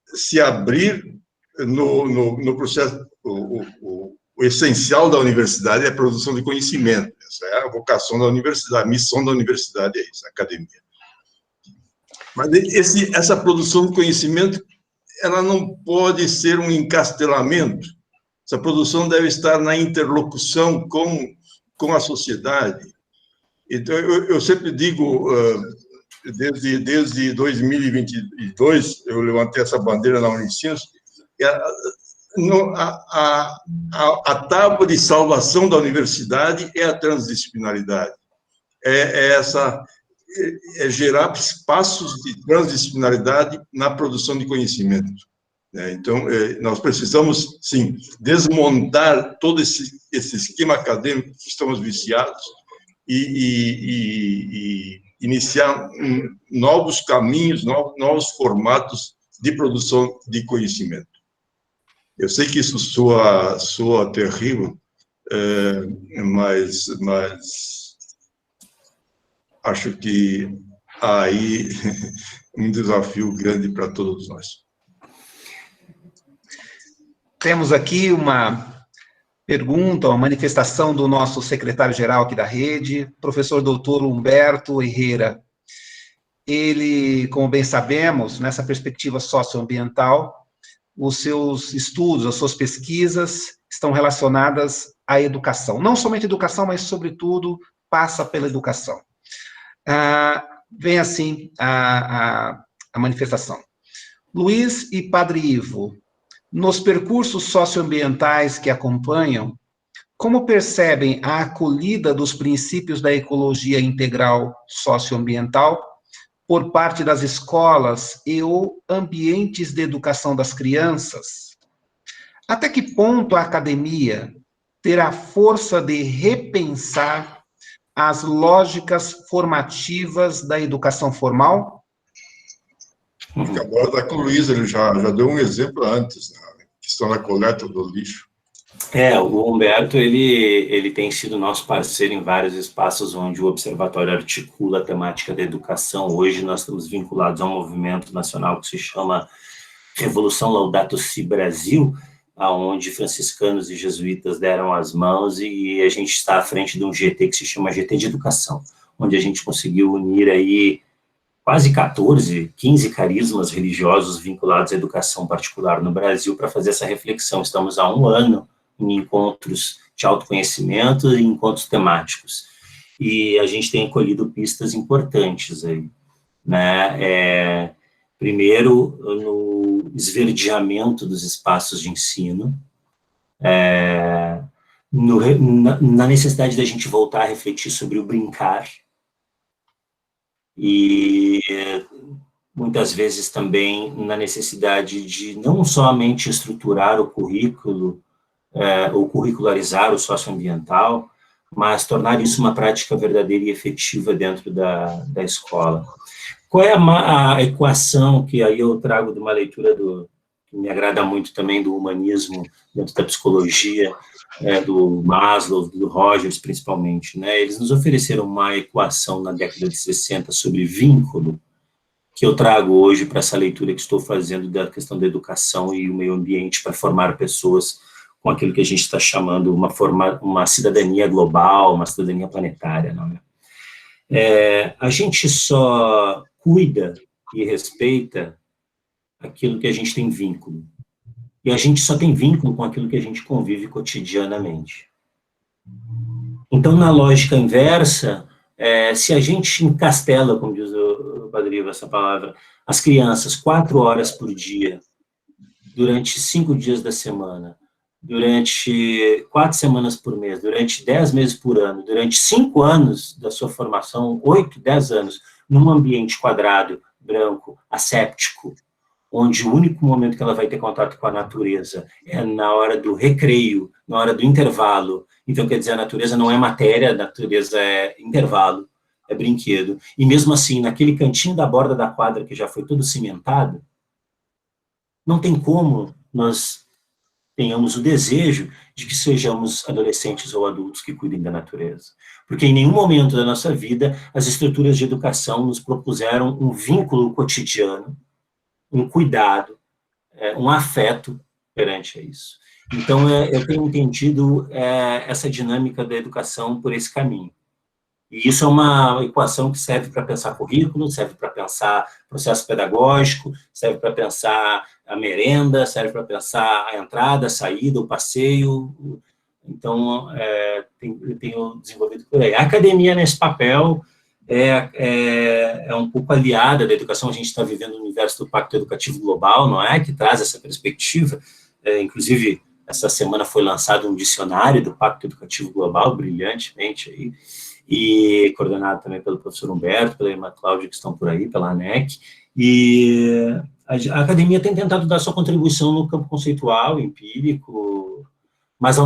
se abrir no processo. O essencial da universidade é a produção de conhecimento. Essa é a vocação da universidade, a missão da universidade é isso, a academia. Mas essa produção de conhecimento, ela não pode ser um encastelamento. Essa produção deve estar na interlocução com a sociedade. Então, eu sempre digo, desde 2022, eu levantei essa bandeira na Unicinos, a tábua de salvação da universidade é a transdisciplinaridade. É gerar espaços de transdisciplinaridade na produção de conhecimento. Então, nós precisamos, sim, desmontar todo esse esquema acadêmico que estamos viciados e iniciar novos caminhos, novos formatos de produção de conhecimento. Eu sei que isso soa terrível, mas acho que há aí um desafio grande para todos nós. Temos aqui uma pergunta, uma manifestação do nosso secretário-geral aqui da rede, professor doutor Humberto Herrera. Ele, como bem sabemos, nessa perspectiva socioambiental, os seus estudos, as suas pesquisas estão relacionadas à educação. Não somente educação, mas, sobretudo, passa pela educação. Vem assim a manifestação. Luiz e Padre Ivo, nos percursos socioambientais que acompanham, como percebem a acolhida dos princípios da ecologia integral socioambiental por parte das escolas e ou ambientes de educação das crianças? Até que ponto a academia terá força de repensar as lógicas formativas da educação formal? Agora, da Luiz, ele já deu um exemplo antes, na questão da coleta do lixo. O Humberto, ele tem sido nosso parceiro em vários espaços onde o Observatório articula a temática da educação. Hoje nós estamos vinculados a um movimento nacional que se chama Revolução Laudato Si Brasil, onde franciscanos e jesuítas deram as mãos, e a gente está à frente de um GT que se chama GT de Educação, onde a gente conseguiu unir aí quase 15 carismas religiosos vinculados à educação particular no Brasil para fazer essa reflexão. Estamos há 1 ano em encontros de autoconhecimento e encontros temáticos. E a gente tem colhido pistas importantes aí, né? Primeiro, no esverdeamento dos espaços de ensino, na necessidade da gente voltar a refletir sobre o brincar, e muitas vezes também na necessidade de não somente estruturar o currículo, ou curricularizar o socioambiental, mas tornar isso uma prática verdadeira e efetiva dentro da escola. Qual é a equação que aí eu trago de uma leitura que me agrada muito também, do humanismo, dentro da psicologia, do Maslow, do Rogers, principalmente, né? Eles nos ofereceram uma equação na década de 60 sobre vínculo, que eu trago hoje para essa leitura que estou fazendo da questão da educação e o meio ambiente para formar pessoas com aquilo que a gente está chamando uma cidadania global, uma cidadania planetária, não é? A gente só cuida e respeita aquilo que a gente tem vínculo. E a gente só tem vínculo com aquilo que a gente convive cotidianamente. Então, na lógica inversa, se a gente encastela, como diz o Padre Ivo, essa palavra, as crianças 4 horas por dia, durante 5 dias da semana, durante 4 semanas por mês, durante 10 meses por ano, durante 5 anos da sua formação, 8, 10 anos, num ambiente quadrado, branco, asséptico, onde o único momento que ela vai ter contato com a natureza é na hora do recreio, na hora do intervalo. Então, quer dizer, a natureza não é matéria, a natureza é intervalo, é brinquedo. E mesmo assim, naquele cantinho da borda da quadra que já foi todo cimentado, não tem como nós tenhamos o desejo de que sejamos adolescentes ou adultos que cuidem da natureza. Porque em nenhum momento da nossa vida as estruturas de educação nos propuseram um vínculo cotidiano, um cuidado, um afeto perante a isso. Então, eu tenho entendido essa dinâmica da educação por esse caminho. E isso é uma equação que serve para pensar currículo, serve para pensar processo pedagógico, serve para pensar a merenda, serve para pensar a entrada, a saída, o passeio. Então, eu tenho desenvolvido por aí. A academia, nesse papel, é um pouco aliada da educação. A gente está vivendo no universo do Pacto Educativo Global, não é? Que traz essa perspectiva. Inclusive, essa semana foi lançado um dicionário do Pacto Educativo Global, brilhantemente aí, e coordenado também pelo professor Humberto, pela irmã Cláudia, que estão por aí, pela ANEC, e a academia tem tentado dar sua contribuição no campo conceitual, empírico, mas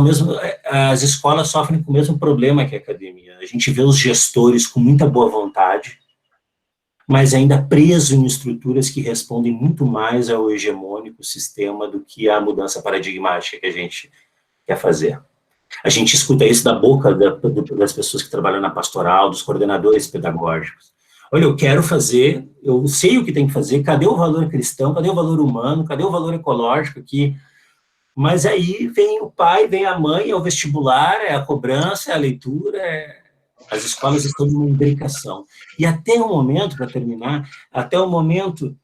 as escolas sofrem com o mesmo problema que a academia. A gente vê os gestores com muita boa vontade, mas ainda preso em estruturas que respondem muito mais ao hegemônico sistema do que à mudança paradigmática que a gente quer fazer. A gente escuta isso da boca das pessoas que trabalham na pastoral, dos coordenadores pedagógicos. Olha, eu quero fazer, eu sei o que tem que fazer, cadê o valor cristão, cadê o valor humano, cadê o valor ecológico aqui? Mas aí vem o pai, vem a mãe, é o vestibular, é a cobrança, é a leitura, as escolas estão numa imbricação. E até o momento, para terminar, até o momento,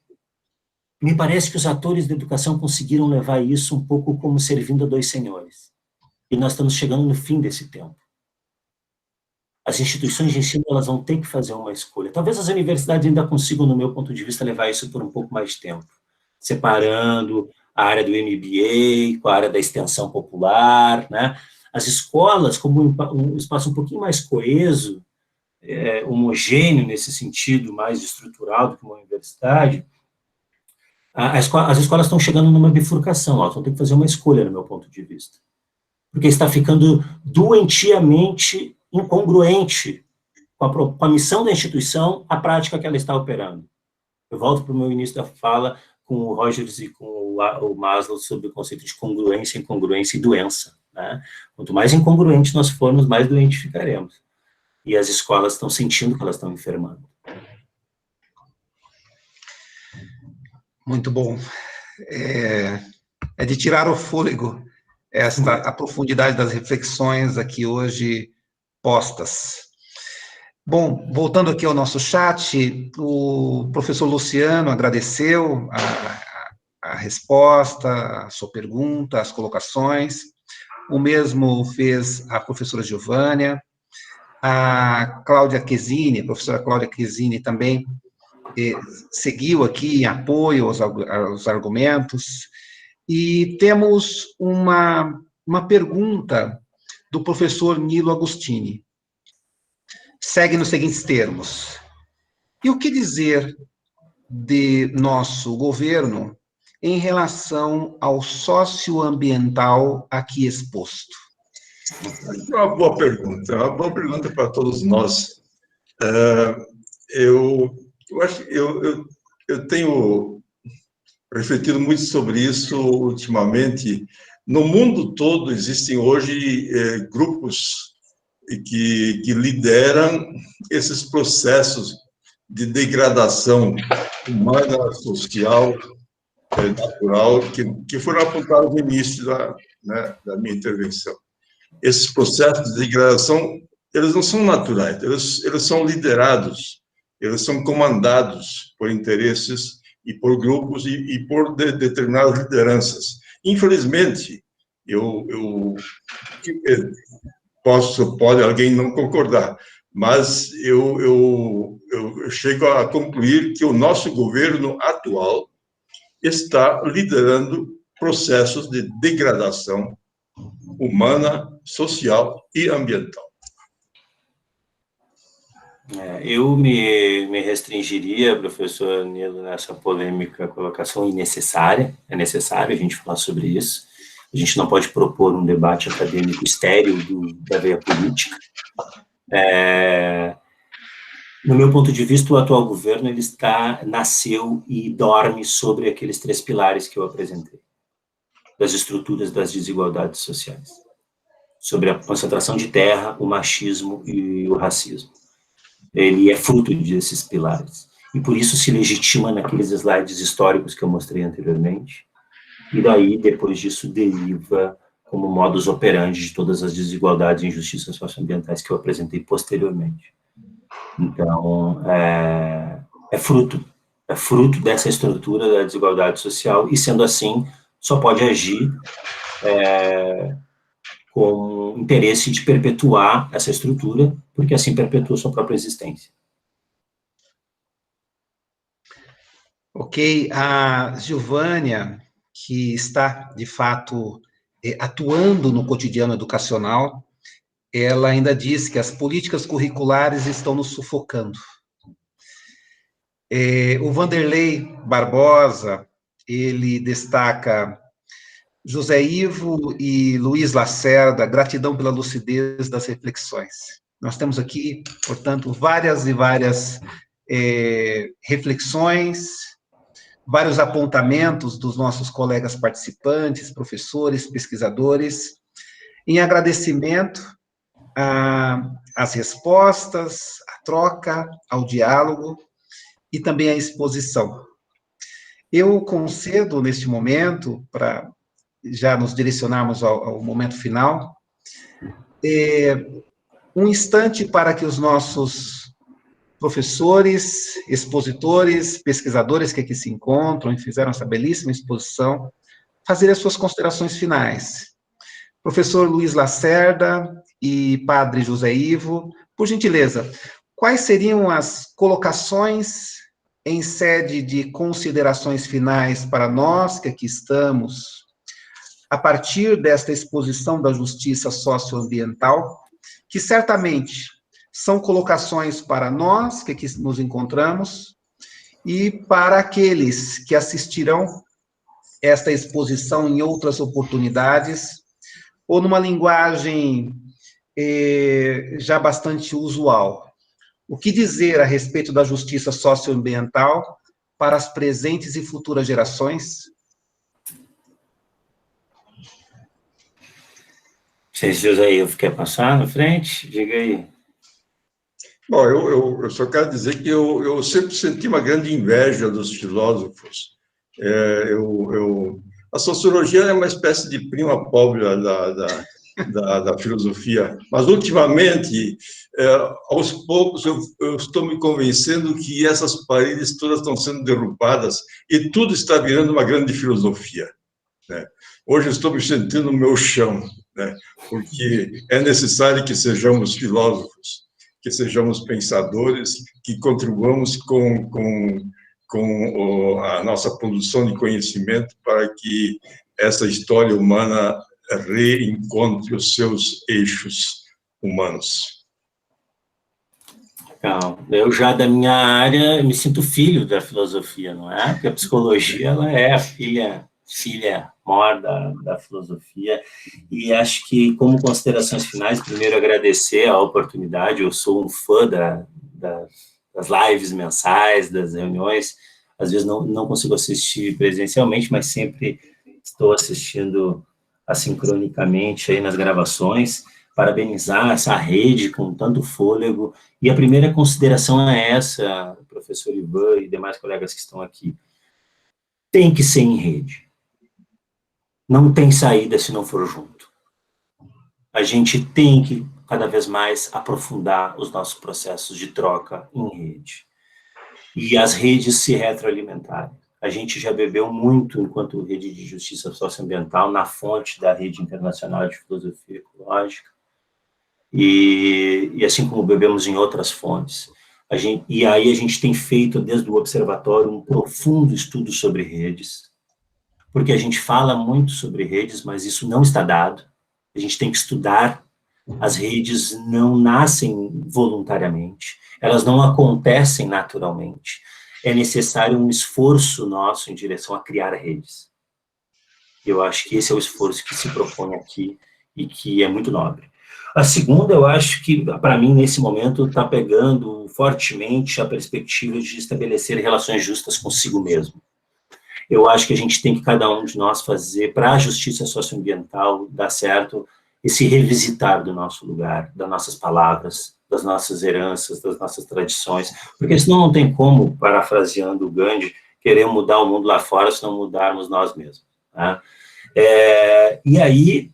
me parece que os atores da educação conseguiram levar isso um pouco como servindo a 2 senhores. E nós estamos chegando no fim desse tempo. As instituições de ensino, elas vão ter que fazer uma escolha. Talvez as universidades ainda consigam, no meu ponto de vista, levar isso por um pouco mais de tempo, separando a área do MBA com a área da extensão popular, né? As escolas, como um espaço um pouquinho mais coeso, homogêneo nesse sentido, mais estrutural do que uma universidade, as escolas estão chegando numa bifurcação, elas vão ter que fazer uma escolha, no meu ponto de vista. Porque está ficando doentiamente incongruente com a missão da instituição, a prática que ela está operando. Eu volto para o meu início da fala com o Rogers e com o Maslow sobre o conceito de congruência, incongruência e doença, né? Quanto mais incongruente nós formos, mais doentes ficaremos. E as escolas estão sentindo que elas estão enfermando. Muito bom. É de tirar o fôlego a profundidade das reflexões aqui hoje postas. Bom, voltando aqui ao nosso chat, o professor Luciano agradeceu a resposta, a sua pergunta, as colocações. O mesmo fez a professora Giovânia, a Cláudia Chesini, a professora Cláudia Chesini também seguiu aqui em apoio aos argumentos. E temos uma pergunta do professor Nilo Agostini. Segue nos seguintes termos. E o que dizer de nosso governo em relação ao socioambiental aqui exposto? É uma boa pergunta, é uma boa pergunta para todos nós. Eu acho que eu tenho refletido muito sobre isso ultimamente. No mundo todo existem hoje grupos que lideram esses processos de degradação humana, social, natural, que foram apontados no início da minha intervenção. Esses processos de degradação, eles não são naturais, eles são liderados, eles são comandados por interesses e por grupos e por determinadas lideranças. Infelizmente, pode alguém não concordar, mas eu chego a concluir que o nosso governo atual está liderando processos de degradação humana, social e ambiental. Eu me restringiria, professor Nilo, nessa polêmica colocação innecessária. É necessário a gente falar sobre isso. A gente não pode propor um debate acadêmico estéril da veia política. No meu ponto de vista, o atual governo ele nasceu e dorme sobre aqueles 3 pilares que eu apresentei, das estruturas das desigualdades sociais, sobre a concentração de terra, o machismo e o racismo. Ele é fruto desses pilares, e por isso se legitima naqueles slides históricos que eu mostrei anteriormente, e daí, depois disso, deriva como modus operandi de todas as desigualdades e injustiças socioambientais que eu apresentei posteriormente. Então, é fruto dessa estrutura da desigualdade social, e sendo assim, só pode agir com interesse de perpetuar essa estrutura, porque assim perpetua sua própria existência. Ok, a Gilvânia, que está, de fato, atuando no cotidiano educacional, ela ainda diz que as políticas curriculares estão nos sufocando. O Vanderlei Barbosa, ele destaca José Ivo e Luiz Lacerda, gratidão pela lucidez das reflexões. Nós temos aqui, portanto, várias e várias reflexões, vários apontamentos dos nossos colegas participantes, professores, pesquisadores, em agradecimento às respostas, à troca, ao diálogo e também à exposição. Eu concedo, neste momento, para já nos direcionarmos ao momento final, um instante para que os nossos professores, expositores, pesquisadores que aqui se encontram e fizeram essa belíssima exposição, fazer as suas considerações finais. Professor Luiz Lacerda e Padre José Ivo, por gentileza, quais seriam as colocações em sede de considerações finais para nós que aqui estamos, a partir desta exposição da justiça socioambiental, que certamente são colocações para nós que aqui nos encontramos e para aqueles que assistirão esta exposição em outras oportunidades, ou numa linguagem já bastante usual. O que dizer a respeito da justiça socioambiental para as presentes e futuras gerações? Se José Ivo quer passar na frente, diga aí. Bom, eu só quero dizer que eu sempre senti uma grande inveja dos filósofos. A sociologia é uma espécie de prima pobre da filosofia, mas ultimamente, aos poucos, eu estou me convencendo que essas paredes todas estão sendo derrubadas e tudo está virando uma grande filosofia, né? Hoje eu estou me sentindo no meu chão, né? Porque é necessário que sejamos filósofos, que sejamos pensadores, que contribuamos com a nossa produção de conhecimento para que essa história humana reencontre os seus eixos humanos. Então, eu já da minha área me sinto filho da filosofia, não é? Porque a psicologia ela é a filha maior da filosofia, e acho que, como considerações finais, primeiro agradecer a oportunidade. Eu sou um fã das lives mensais, das reuniões. Às vezes não consigo assistir presencialmente, mas sempre estou assistindo assincronicamente aí nas gravações. Parabenizar essa rede com tanto fôlego. E a primeira consideração é essa, professor Ivan e demais colegas que estão aqui. Tem que ser em rede. Não tem saída se não for junto. A gente tem que, cada vez mais, aprofundar os nossos processos de troca em rede. E as redes se retroalimentarem. A gente já bebeu muito, enquanto rede de justiça socioambiental, na fonte da Rede Internacional de Filosofia Ecológica, e assim como bebemos em outras fontes. E aí a gente tem feito, desde o Observatório, um profundo estudo sobre redes, porque a gente fala muito sobre redes, mas isso não está dado. A gente tem que estudar. As redes não nascem voluntariamente, elas não acontecem naturalmente. É necessário um esforço nosso em direção a criar redes. Eu acho que esse é o esforço que se propõe aqui e que é muito nobre. A segunda, eu acho que, para mim, nesse momento, está pegando fortemente a perspectiva de estabelecer relações justas consigo mesmo. Eu acho que a gente tem que, cada um de nós, fazer, para a justiça socioambiental dar certo, esse revisitar do nosso lugar, das nossas palavras, das nossas heranças, das nossas tradições, porque senão não tem como, parafraseando o Gandhi, querer mudar o mundo lá fora se não mudarmos nós mesmos. Né? E aí,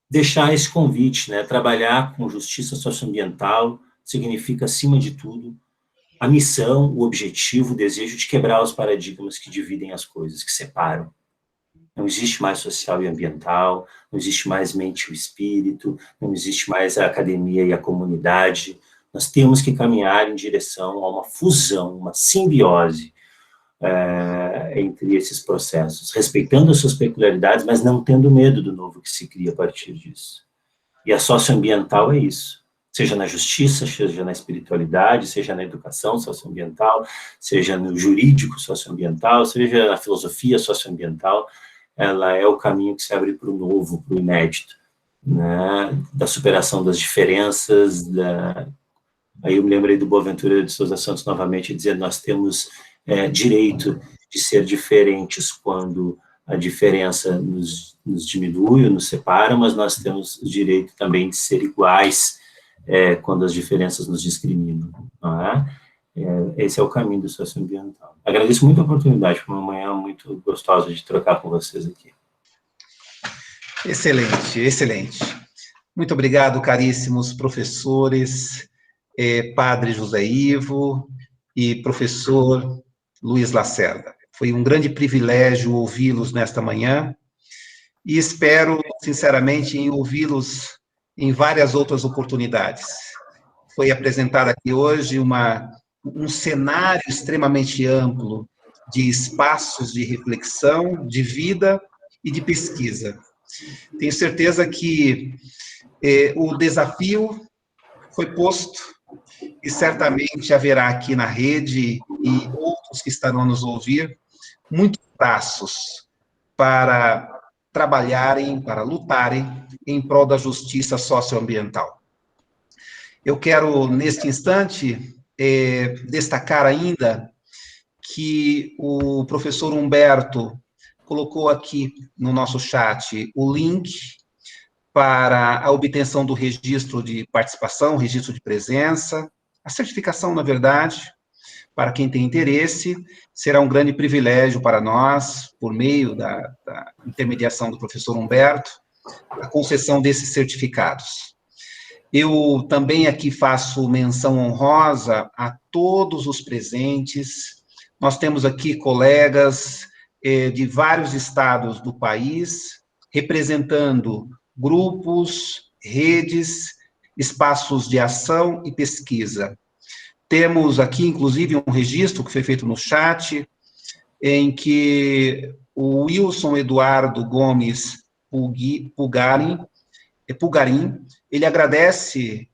deixar esse convite, né? Trabalhar com justiça socioambiental significa, acima de tudo, a missão, o objetivo, o desejo de quebrar os paradigmas que dividem as coisas, que separam. Não existe mais social e ambiental, não existe mais mente e o espírito, não existe mais a academia e a comunidade. Nós temos que caminhar em direção a uma fusão, uma simbiose entre esses processos, respeitando as suas peculiaridades, mas não tendo medo do novo que se cria a partir disso. E a socioambiental é isso. Seja na justiça, seja na espiritualidade, seja na educação socioambiental, seja no jurídico socioambiental, seja na filosofia socioambiental, ela é o caminho que se abre para o novo, para o inédito, né? Da superação das diferenças. Aí eu me lembrei do Boaventura de Souza Santos novamente, dizendo: nós temos direito de ser diferentes quando a diferença nos diminui, nos separa, mas nós temos o direito também de ser iguais quando as diferenças nos discriminam. Não é? Esse é o caminho do socioambiental. Agradeço muito a oportunidade, foi uma manhã muito gostosa de trocar com vocês aqui. Excelente, excelente. Muito obrigado, caríssimos professores, Padre José Ivo e professor Luiz Lacerda. Foi um grande privilégio ouvi-los nesta manhã e espero, sinceramente, em ouvi-los em várias outras oportunidades. Foi apresentado aqui hoje um cenário extremamente amplo de espaços de reflexão, de vida e de pesquisa. Tenho certeza que o desafio foi posto e certamente haverá aqui na rede e outros que estarão nos ouvir muitos braços para trabalharem, para lutarem em prol da justiça socioambiental. Eu quero, neste instante, destacar ainda que o professor Humberto colocou aqui no nosso chat o link para a obtenção do registro de participação, registro de presença, a certificação, na verdade, para quem tem interesse. Será um grande privilégio para nós, por meio da intermediação do professor Humberto, a concessão desses certificados. Eu também aqui faço menção honrosa a todos os presentes. Nós temos aqui colegas de vários estados do país, representando grupos, redes, espaços de ação e pesquisa. Temos aqui, inclusive, um registro que foi feito no chat, em que o Wilson Eduardo Gomes Pulgarim, ele agradece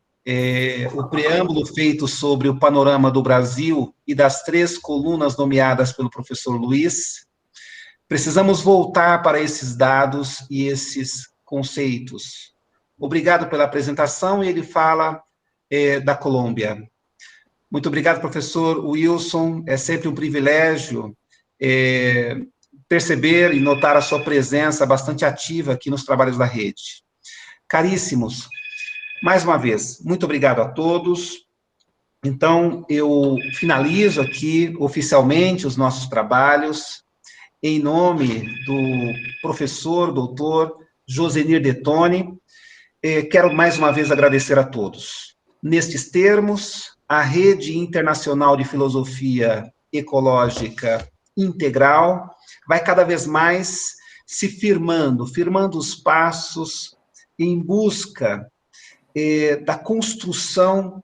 o preâmbulo feito sobre o panorama do Brasil e das 3 colunas nomeadas pelo professor Luiz, precisamos voltar para esses dados e esses conceitos. Obrigado pela apresentação, e ele fala da Colômbia. Muito obrigado, professor Wilson, é sempre um privilégio perceber e notar a sua presença bastante ativa aqui nos trabalhos da rede. Caríssimos, mais uma vez, muito obrigado a todos. Então, eu finalizo aqui oficialmente os nossos trabalhos, em nome do professor, doutor Josenir Detoni. Quero mais uma vez agradecer a todos. Nestes termos, a Rede Internacional de Filosofia Ecológica Integral vai cada vez mais se firmando os passos em busca da construção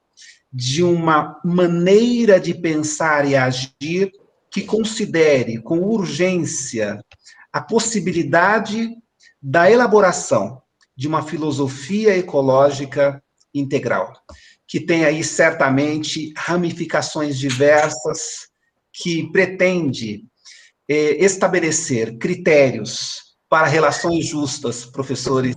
de uma maneira de pensar e agir que considere com urgência a possibilidade da elaboração de uma filosofia ecológica integral, que tem aí certamente ramificações diversas, que pretende estabelecer critérios para relações justas, professores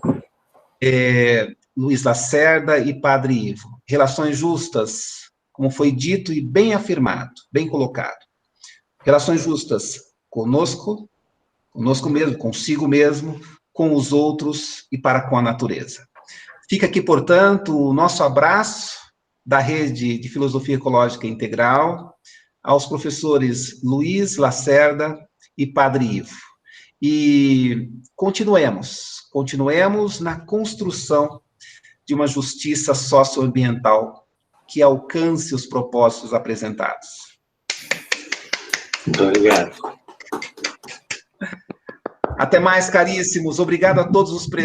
Luiz Lacerda e Padre Ivo. Relações justas, como foi dito e bem afirmado, bem colocado. Relações justas conosco mesmo, consigo mesmo, com os outros e para com a natureza. Fica aqui, portanto, o nosso abraço da Rede de Filosofia Ecológica Integral aos professores Luiz Lacerda e Padre Ivo. E continuemos na construção de uma justiça socioambiental que alcance os propósitos apresentados. Muito obrigado. Até mais, caríssimos. Obrigado a todos os presentes.